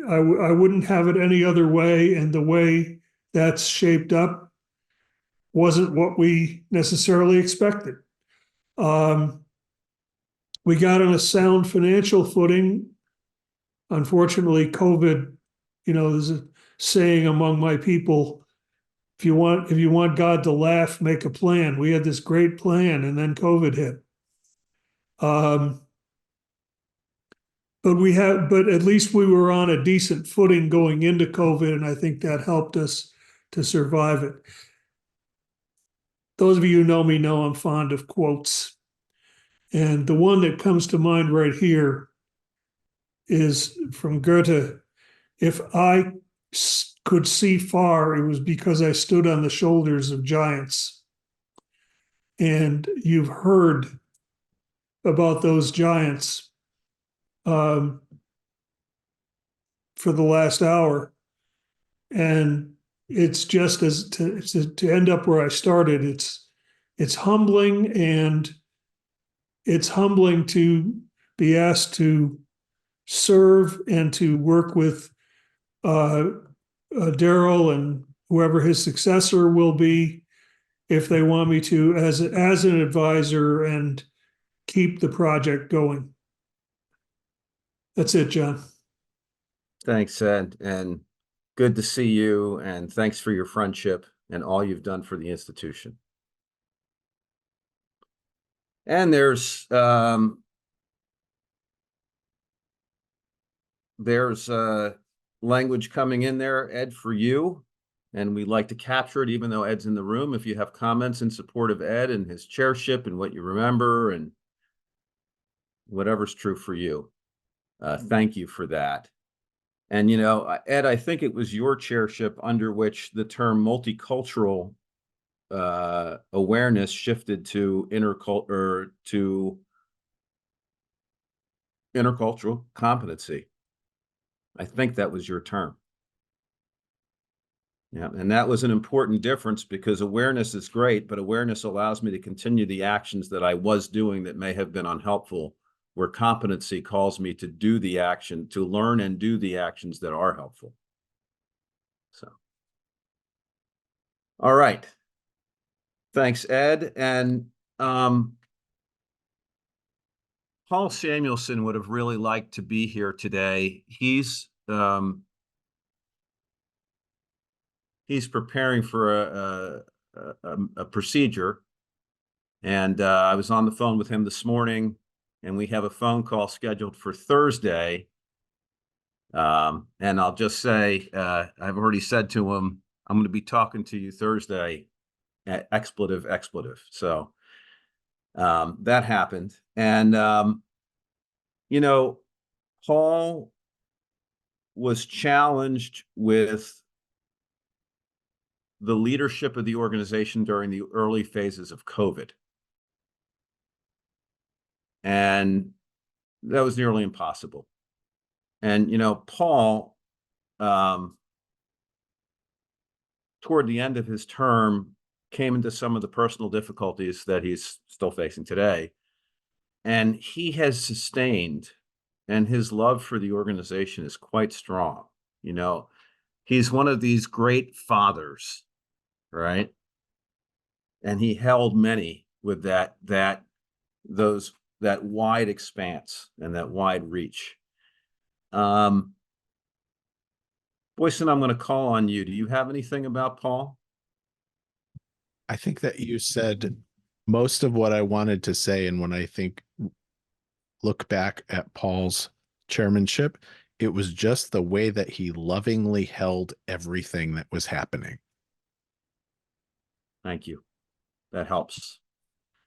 I wouldn't have it any other way, and the way that's shaped up wasn't what we necessarily expected. We got on a sound financial footing. Unfortunately, COVID, you know, there's a saying among my people, if you want God to laugh, make a plan. We had this great plan, and then COVID hit. But at least we were on a decent footing going into COVID, and I think that helped us to survive it. Those of you who know me know I'm fond of quotes. And the one that comes to mind right here is from Goethe. If I could see far, it was because I stood on the shoulders of giants. And you've heard about those giants for the last hour. And it's just as to end up where I started, it's humbling, and it's humbling to be asked to serve and to work with Daryl and whoever his successor will be, if they want me to, as an advisor, and keep the project going. That's it, John. Thanks, Ed, and good to see you, and thanks for your friendship and all you've done for the institution. And there's language coming in there, Ed, for you, and we'd like to capture it, even though Ed's in the room. If you have comments in support of Ed and his chairship and what you remember and whatever's true for you, thank you for that. And, you know, Ed, I think it was your chairship under which the term multicultural awareness shifted to intercultural competency. I think that was your term. Yeah, and that was an important difference because awareness is great, but awareness allows me to continue the actions that I was doing that may have been unhelpful, where competency calls me to do the action, to learn and do the actions that are helpful. So, all right. Thanks, Ed. And Paul Samuelson would have really liked to be here today. He's preparing for a procedure, and I was on the phone with him this morning, and we have a phone call scheduled for Thursday. And I'll just say, I've already said to him, I'm going to be talking to you Thursday at expletive. So that happened. And, you know, Paul was challenged with the leadership of the organization during the early phases of COVID. And that was nearly impossible. And, you know, Paul, toward the end of his term, came into some of the personal difficulties that he's still facing today. And he has sustained, and his love for the organization is quite strong. You know, he's one of these great fathers, right? And he held many with that wide expanse and that wide reach. Boyson, I'm going to call on you. Do you have anything about Paul? I think that you said most of what I wanted to say. And when I look back at Paul's chairmanship, it was just the way that he lovingly held everything that was happening. Thank you. That helps.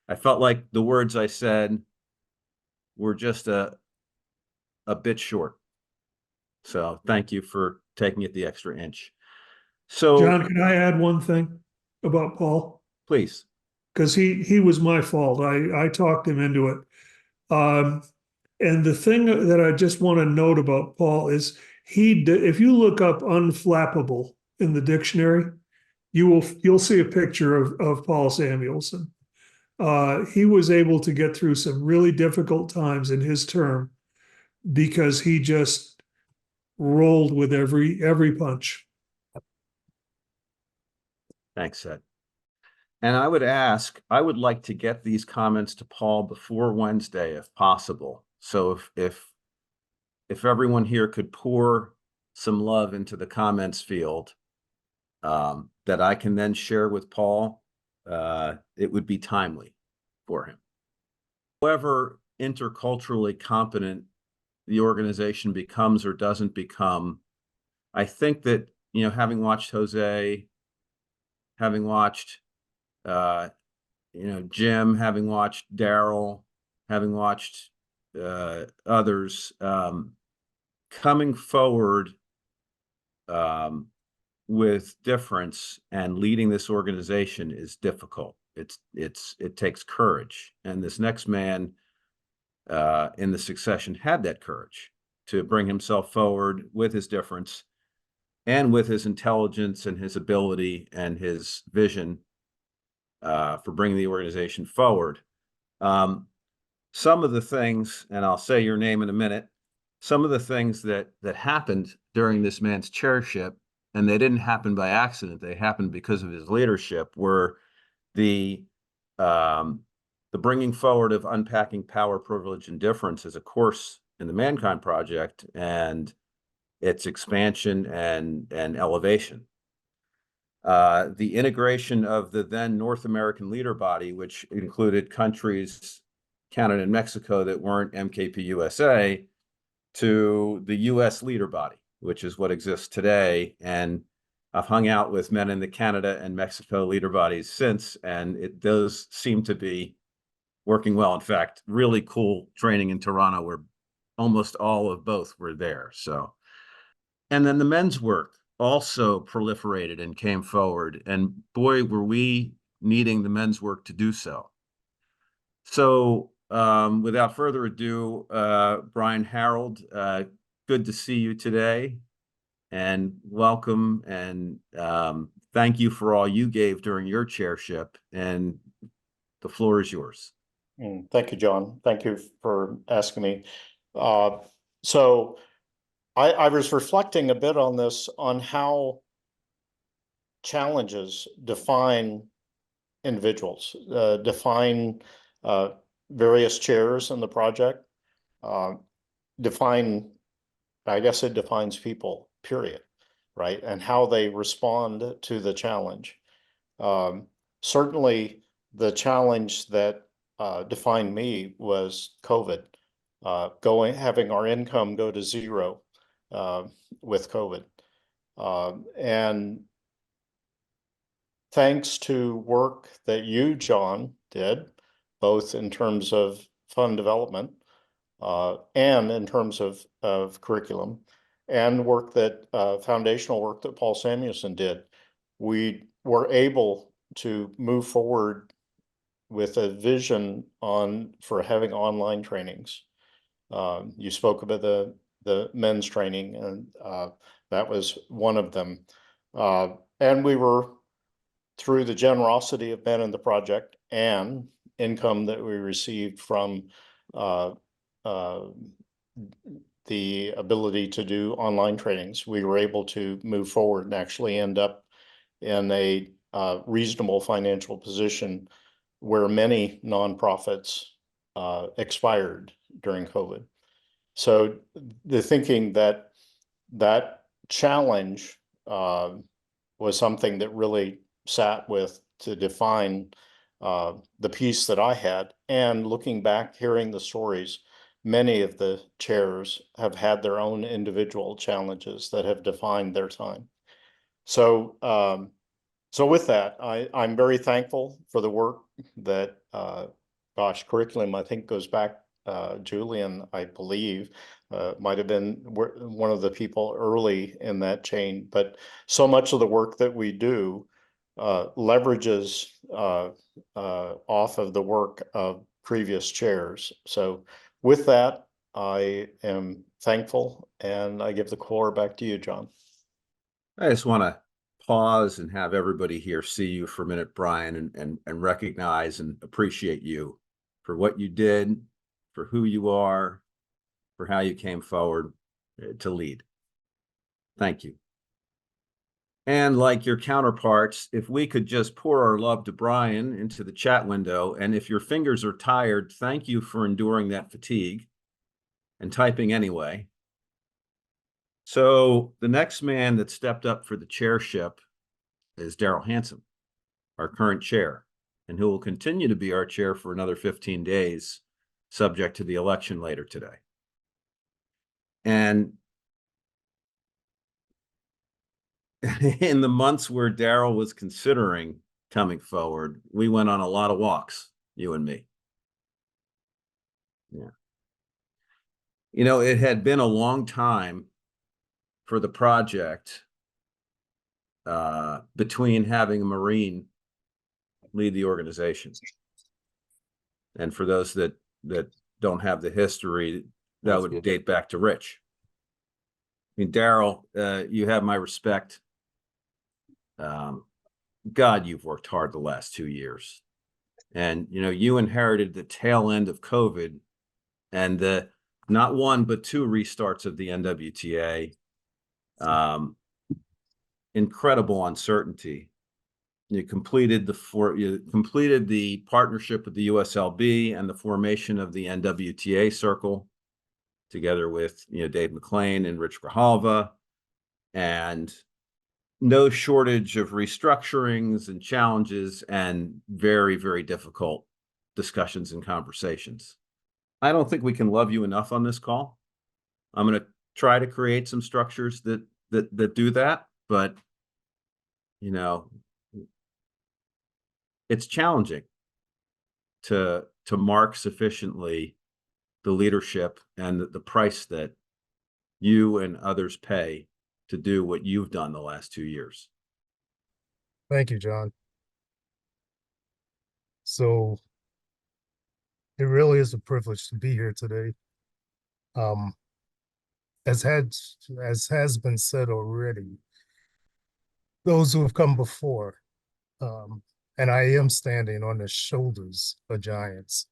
I felt like the words I said were just a bit short. So thank you for taking it the extra inch. So, John, can I add one thing about Paul? Please. Because he was my fault. I talked him into it. And the thing that I just want to note about Paul is if you look up unflappable in the dictionary, you'll see a picture of Paul Samuelson. He was able to get through some really difficult times in his term because he just rolled with every punch. Thanks, Ed. And I would like to get these comments to Paul before Wednesday, if possible. So if everyone here could pour some love into the comments field, that I can then share with Paul, it would be timely for him. However interculturally competent the organization becomes or doesn't become, I think that, you know, having watched Jose, having watched Jim, having watched Daryl, having watched others, coming forward with difference and leading this organization is difficult. It takes courage, and this next man in the succession had that courage to bring himself forward with his difference and with his intelligence and his ability and his vision for bringing the organization forward. Some of the things, and I'll say your name in a minute, some of the things that happened during this man's chairship, and they didn't happen by accident, they happened because of his leadership, were the bringing forward of Unpacking Power, Privilege, and Difference as a course in the ManKind project and its expansion and elevation. The integration of the then North American leader body, which included countries, Canada and Mexico, that weren't MKP USA, to the US leader body, which is what exists today. And I've hung out with men in the Canada and Mexico leader bodies since, and it does seem to be working well. In fact, really cool training in Toronto where almost all of both were there. So, and then the men's work also proliferated and came forward, and boy, were we needing the men's work to do so. So without further ado, Brian Harold, good to see you today, and welcome, and thank you for all you gave during your chairship, and the floor is yours. Thank you, John. Thank you for asking me. So I was reflecting a bit on this, on how challenges define individuals, define various chairs in the project, define, I guess it defines people, period, right? And how they respond to the challenge. Certainly the challenge that defined me was COVID, having our income go to zero with COVID. And thanks to work that you, John, did, both in terms of fund development and in terms of curriculum, and work that foundational work that Paul Samuelson did, we were able to move forward with a vision for having online trainings. You spoke about the men's training, and that was one of them. And we were, through the generosity of men in the project and income that we received from the ability to do online trainings, we were able to move forward and actually end up in a reasonable financial position where many nonprofits expired during COVID. So the thinking that challenge was something that really sat with to define the piece that I had. And looking back, hearing the stories, many of the chairs have had their own individual challenges that have defined their time. So so with that, I'm very thankful for the work that, curriculum, I think, goes back, Julian, I believe, might have been one of the people early in that chain, but so much of the work that we do leverages off of the work of previous chairs. So with that, I am thankful, and I give the floor back to you, John. I just want to pause and have everybody here see you for a minute, Brian, and recognize and appreciate you for what you did, for who you are, for how you came forward to lead. Thank you. And like your counterparts, if we could just pour our love to Brian into the chat window, and if your fingers are tired, thank you for enduring that fatigue and typing anyway. So the next man that stepped up for the chairship is Daryl Hanson, our current chair, and who will continue to be our chair for another 15 days, subject to the election later today. And in the months where Daryl was considering coming forward, we went on a lot of walks, you and me. Yeah. You know, it had been a long time for the project between having a Marine lead the organization. And for those that don't have the history, that would date back to Rich. I mean, Daryl, you have my respect. God, you've worked hard the last 2 years. And, you know, you inherited the tail end of COVID and the not one, but two restarts of the NWTA. Incredible uncertainty. You completed the partnership with the USLB and the formation of the NWTA circle, together with, you know, Dave McLean and Rich Grijalva, and no shortage of restructurings and challenges and very, very difficult discussions and conversations. I don't think we can love you enough on this call. I'm going to try to create some structures that do that, but, you know, it's challenging to mark sufficiently the leadership and the price that you and others pay to do what you've done the last 2 years. Thank you, John. So It really is a privilege to be here today. As has been said already, those who have come before, and I am standing on the shoulders of giants.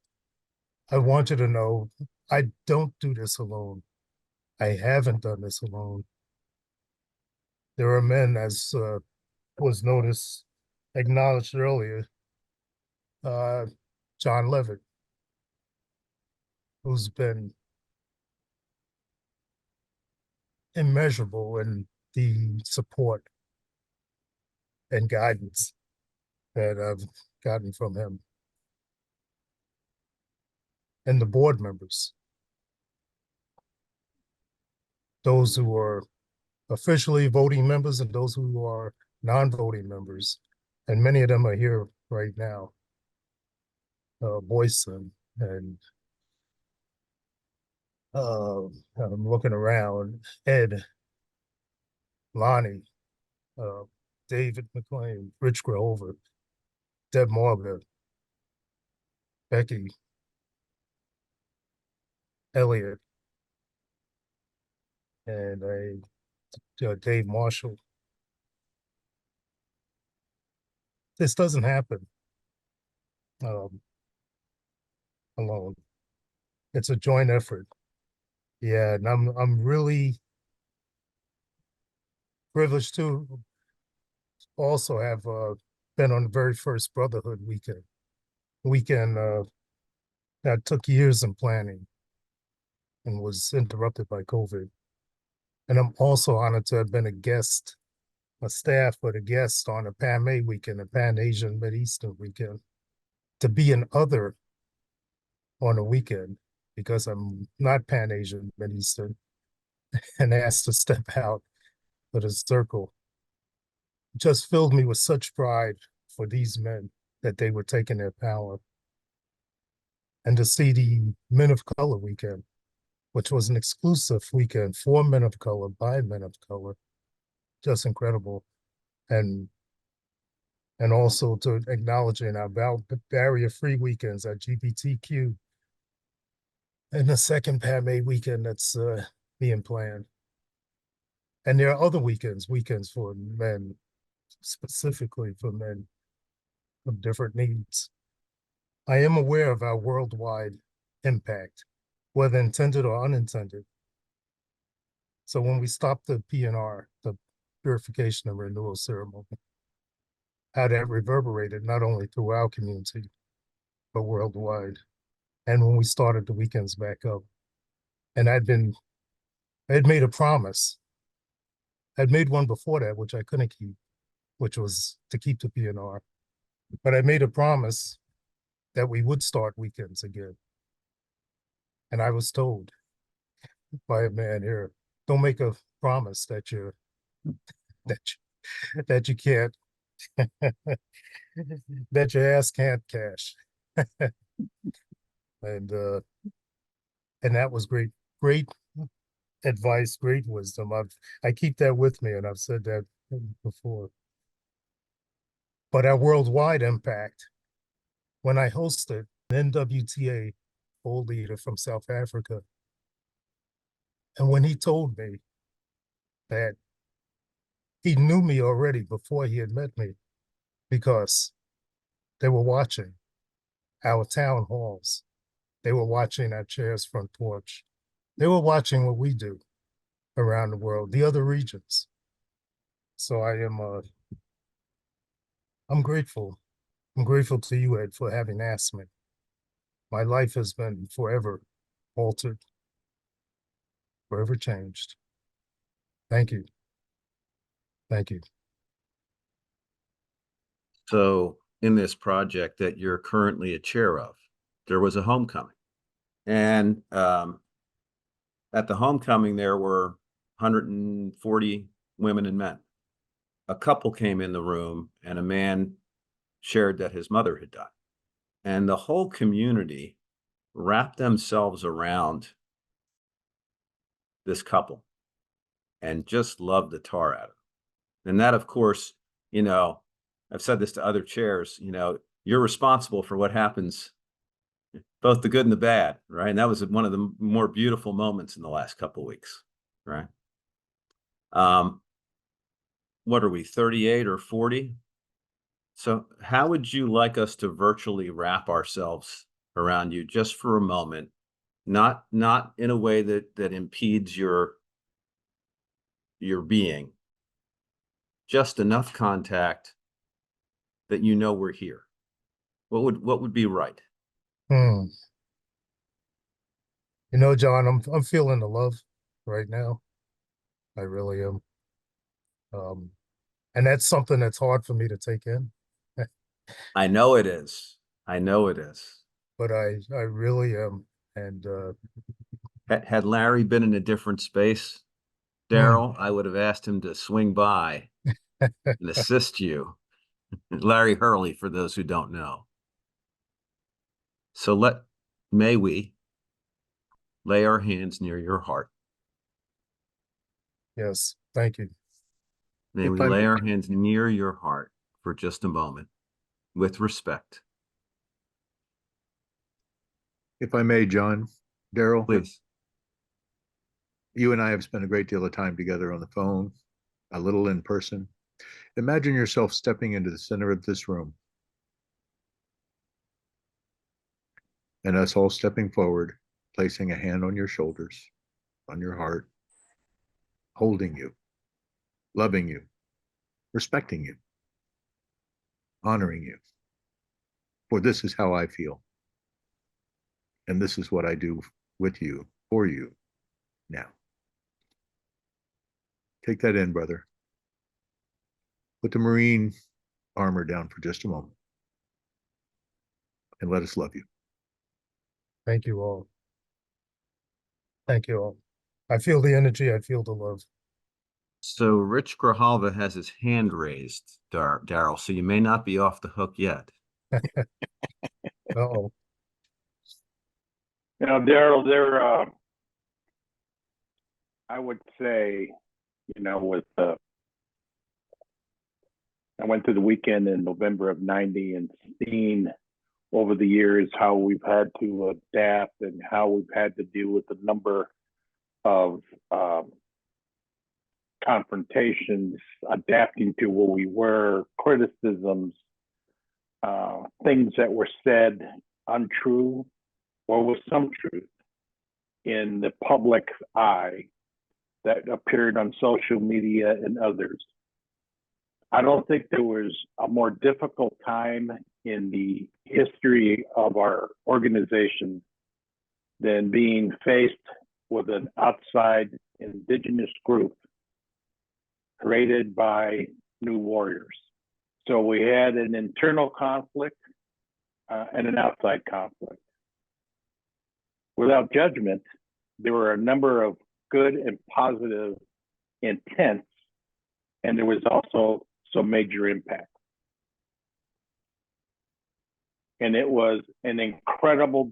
I want you to know I don't do this alone. I haven't done this alone. There are men, as was acknowledged earlier, John Levitt, who's been immeasurable in the support and guidance that I've gotten from him. And the board members, those who are officially voting members and those who are non-voting members, and many of them are here right now. Boyson and I'm looking around, Ed, Lonnie, David McLean, Rich Grover, Deb Moger, Becky, Elliot, and Dave Marshall. This doesn't happen alone. It's a joint effort. Yeah, and I'm really privileged to also have been on the very first Brotherhood weekend that took years in planning and was interrupted by COVID. And I'm also honored to have been a staff, but a guest on a Pan-May weekend, a Pan-Asian Mid-Eastern weekend, to be an other on a weekend because I'm not Pan-Asian Mid-Eastern and asked to step out of the circle. Just filled me with such pride for these men that they were taking their power. And to see the Men of Color weekend, which was an exclusive weekend for men of color, by men of color, just incredible. And also to acknowledging our barrier-free weekends at GBTQ and the second Pan-May weekend that's being planned. And there are other weekends for men, specifically for men of different needs. I am aware of our worldwide impact, whether intended or unintended. So when we stopped the PNR, the Purification and Renewal Ceremony, how that reverberated not only through our community, but worldwide. And when we started the weekends back up, and I'd made a promise. I'd made one before that, which I couldn't keep, which was to keep the PNR. But I made a promise that we would start weekends again. And I was told by a man here, don't make a promise that you can't, that your ass can't cash. And that was great advice, great wisdom. I keep that with me, and I've said that before. But our worldwide impact, when I hosted an NWTA old leader from South Africa, and when he told me that he knew me already before he had met me, because they were watching our town halls. They were watching our chairs front porch. They were watching what we do around the world, the other regions. So I'm grateful. I'm grateful to you, Ed, for having asked me. My life has been forever altered, forever changed. Thank you. Thank you. So in this project that you're currently a chair of, there was a homecoming. And at the homecoming, there were 140 women and men. A couple came in the room and a man shared that his mother had died. And the whole community wrapped themselves around this couple and just loved the tar out of them. And that, of course, you know, I've said this to other chairs, you know, you're responsible for what happens both the good and the bad, right? And that was one of the more beautiful moments in the last couple of weeks, right? What are we, 38 or 40? So how would you like us to virtually wrap ourselves around you just for a moment, not in a way that impedes your being, just enough contact that you know we're here? What would be right? You know, John, I'm feeling the love right now. I really am. And that's something that's hard for me to take in. I know it is. I know it is. But I really am. And had Larry been in a different space, Daryl, I would have asked him to swing by and assist you. Larry Hurley, for those who don't know. So may we lay our hands near your heart. Yes, thank you. May we lay our hands near your heart for just a moment, with respect. If I may, John, Daryl, please. You and I have spent a great deal of time together on the phone, a little in person. Imagine yourself stepping into the center of this room and us all stepping forward, placing a hand on your shoulders, on your heart, holding you, loving you, respecting you, honoring you. For this is how I feel. And this is what I do with you, for you now. Take that in, brother. Put the Marine armor down for just a moment. And let us love you. Thank you all. Thank you all. I feel the energy. I feel the love. So Rich Grijalva has his hand raised, Daryl, so you may not be off the hook yet. Uh-oh. You know, Daryl, I would say, you know, I went to the weekend in November of '90 and seen over the years how we've had to adapt and how we've had to deal with a number of confrontations, adapting to where we were, criticisms, things that were said untrue or with some truth in the public eye that appeared on social media and others. I don't think there was a more difficult time in the history of our organization than being faced with an outside indigenous group created by New Warriors. So we had an internal conflict and an outside conflict. Without judgment, there were a number of good and positive intents, and there was also some major impact. And it was an incredible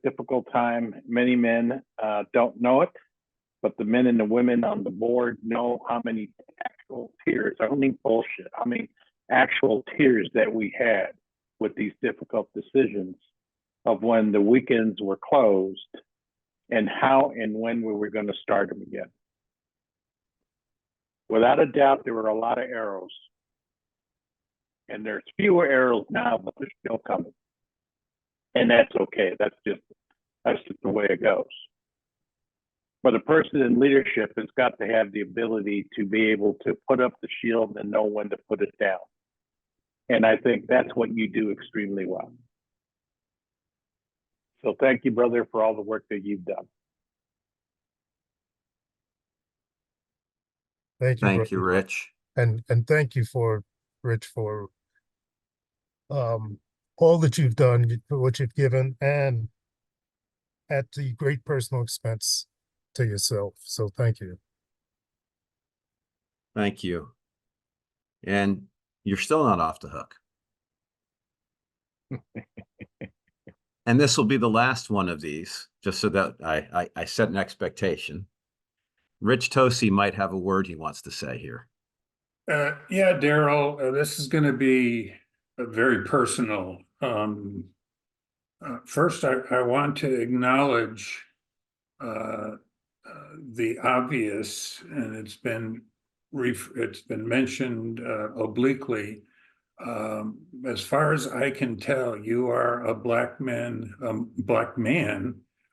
difficult time. Many men don't know it, but the men and the women on the board know how many actual tears, I don't mean bullshit, how many actual tears that we had with these difficult decisions of when the weekends were closed and how and when we were going to start them again. Without a doubt, there were a lot of arrows. And there's fewer arrows now, but they're still coming. And that's okay. That's just the way it goes. But a person in leadership has got to have the ability to be able to put up the shield and know when to put it down. And I think that's what you do extremely well. So thank you, brother, for all the work that you've done. Thank you. Thank you, Rich. And thank you for Rich for all that you've done, what you've given, and at the great personal expense to yourself. So thank you. Thank you. And you're still not off the hook. And this will be the last one of these, just so that I set an expectation. Rich Tosi might have a word he wants to say here. Yeah, Daryl, this is going to be very personal. First, I want to acknowledge the obvious, and it's been mentioned obliquely. As far as I can tell, you are a black man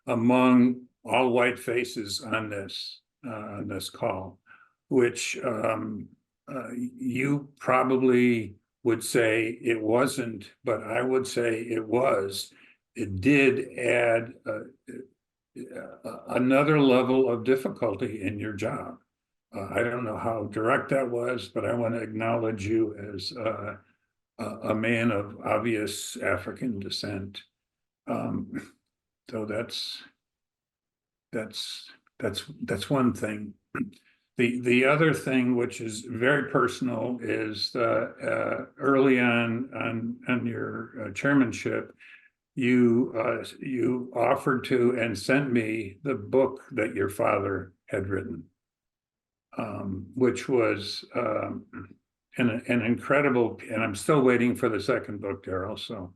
among all white faces on this call, which you probably would say it wasn't, but I would say it was. It did add another level of difficulty in your job. I don't know how direct that was, but I want to acknowledge you as a man of obvious African descent. So that's one thing. The other thing, which is very personal, is early on your chairmanship, you offered to and sent me the book that your father had written, which was an incredible, and I'm still waiting for the second book, Daryl. So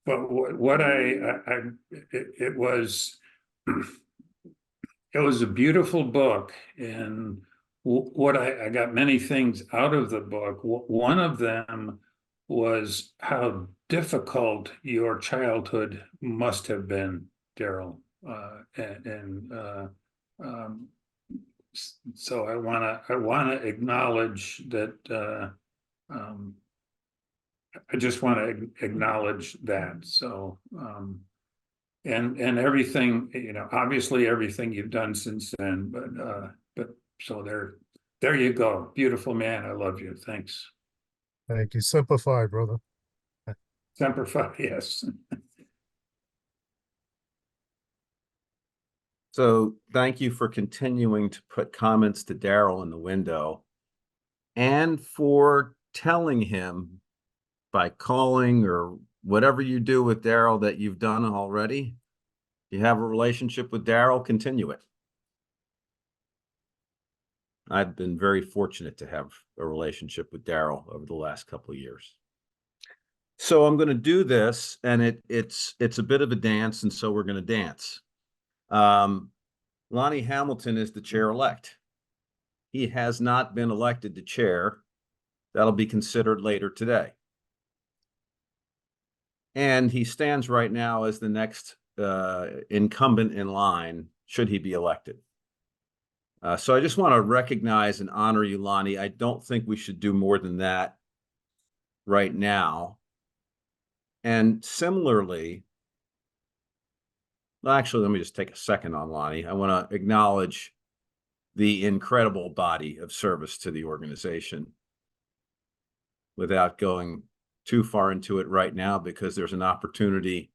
but what it was a beautiful book, and what I got many things out of the book. One of them was how difficult your childhood must have been, Daryl, so I wanna acknowledge that. I just want to acknowledge that. So, and everything, obviously everything you've done since then, but so there you go. Beautiful man. I love you. Thanks. Thank you. Semper Fi, brother. Semper Fi, yes. So thank you for continuing to put comments to Daryl in the window, and for telling him by calling or whatever you do with Daryl that you've done already. You have a relationship with Daryl, continue it. I've been very fortunate to have a relationship with Daryl over the last couple of years. So I'm going to do this, and it's a bit of a dance, and so we're going to dance. Lonnie Hamilton is the chair-elect. He has not been elected to chair. That'll be considered later today. And he stands right now as the next incumbent in line, should he be elected. So I just want to recognize and honor you, Lonnie. I don't think we should do more than that right now. And similarly, well, actually, let me just take a second on Lonnie. I want to acknowledge the incredible body of service to the organization without going too far into it right now, because there's an opportunity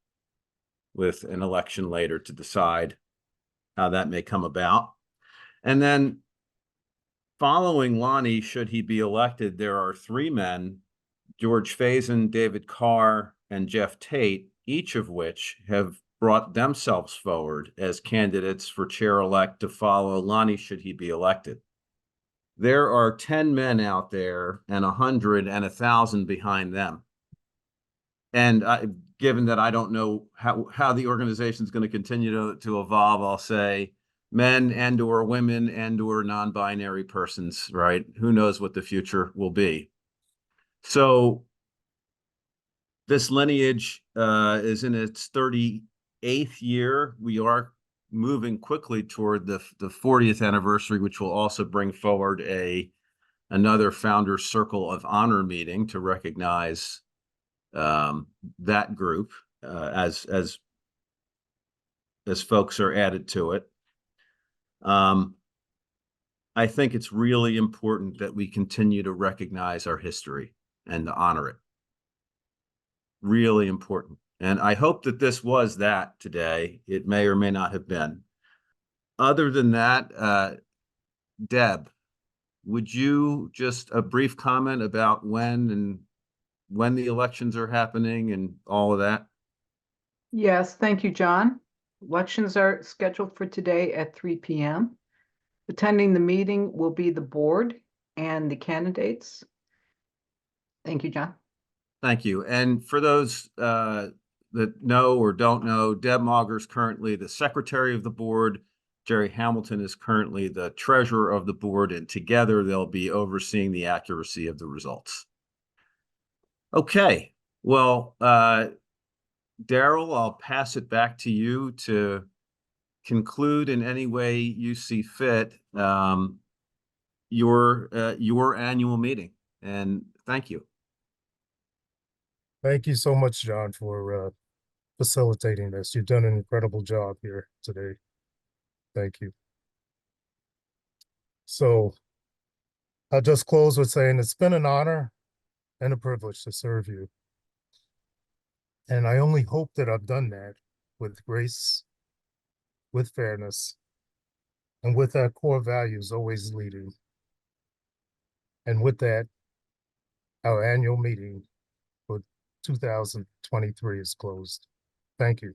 with an election later to decide how that may come about. And then following Lonnie, should he be elected, there are three men, George Faison, David Carr, and Jeff Tate, each of which have brought themselves forward as candidates for chair-elect to follow Lonnie should he be elected. There are 10 men out there and 100 and 1,000 behind them. And given that I don't know how the organization is going to continue to evolve, I'll say men and or women and or non-binary persons, right? Who knows what the future will be. So this lineage is in its 38th year. We are moving quickly toward the 40th anniversary, which will also bring forward another Founders Circle of Honor meeting to recognize that group as folks are added to it. I think it's really important that we continue to recognize our history and to honor it. Really important. And I hope that this was that today. It may or may not have been. Other than that, Deb, would you just a brief comment about when the elections are happening and all of that? Yes, thank you, John. Elections are scheduled for today at 3 p.m. Attending the meeting will be the board and the candidates. Thank you, John. Thank you. And for those that know or don't know, Deb Moger is currently the secretary of the board. Jerry Hamilton is currently the treasurer of the board, and together they'll be overseeing the accuracy of the results. Okay, well, Daryl, I'll pass it back to you to conclude in any way you see fit your annual meeting. And thank you. Thank you so much, John, for facilitating this. You've done an incredible job here today. Thank you. So I'll just close with saying it's been an honor and a privilege to serve you. And I only hope that I've done that with grace, with fairness, and with our core values always leading. And with that, our annual meeting for 2023 is closed. Thank you.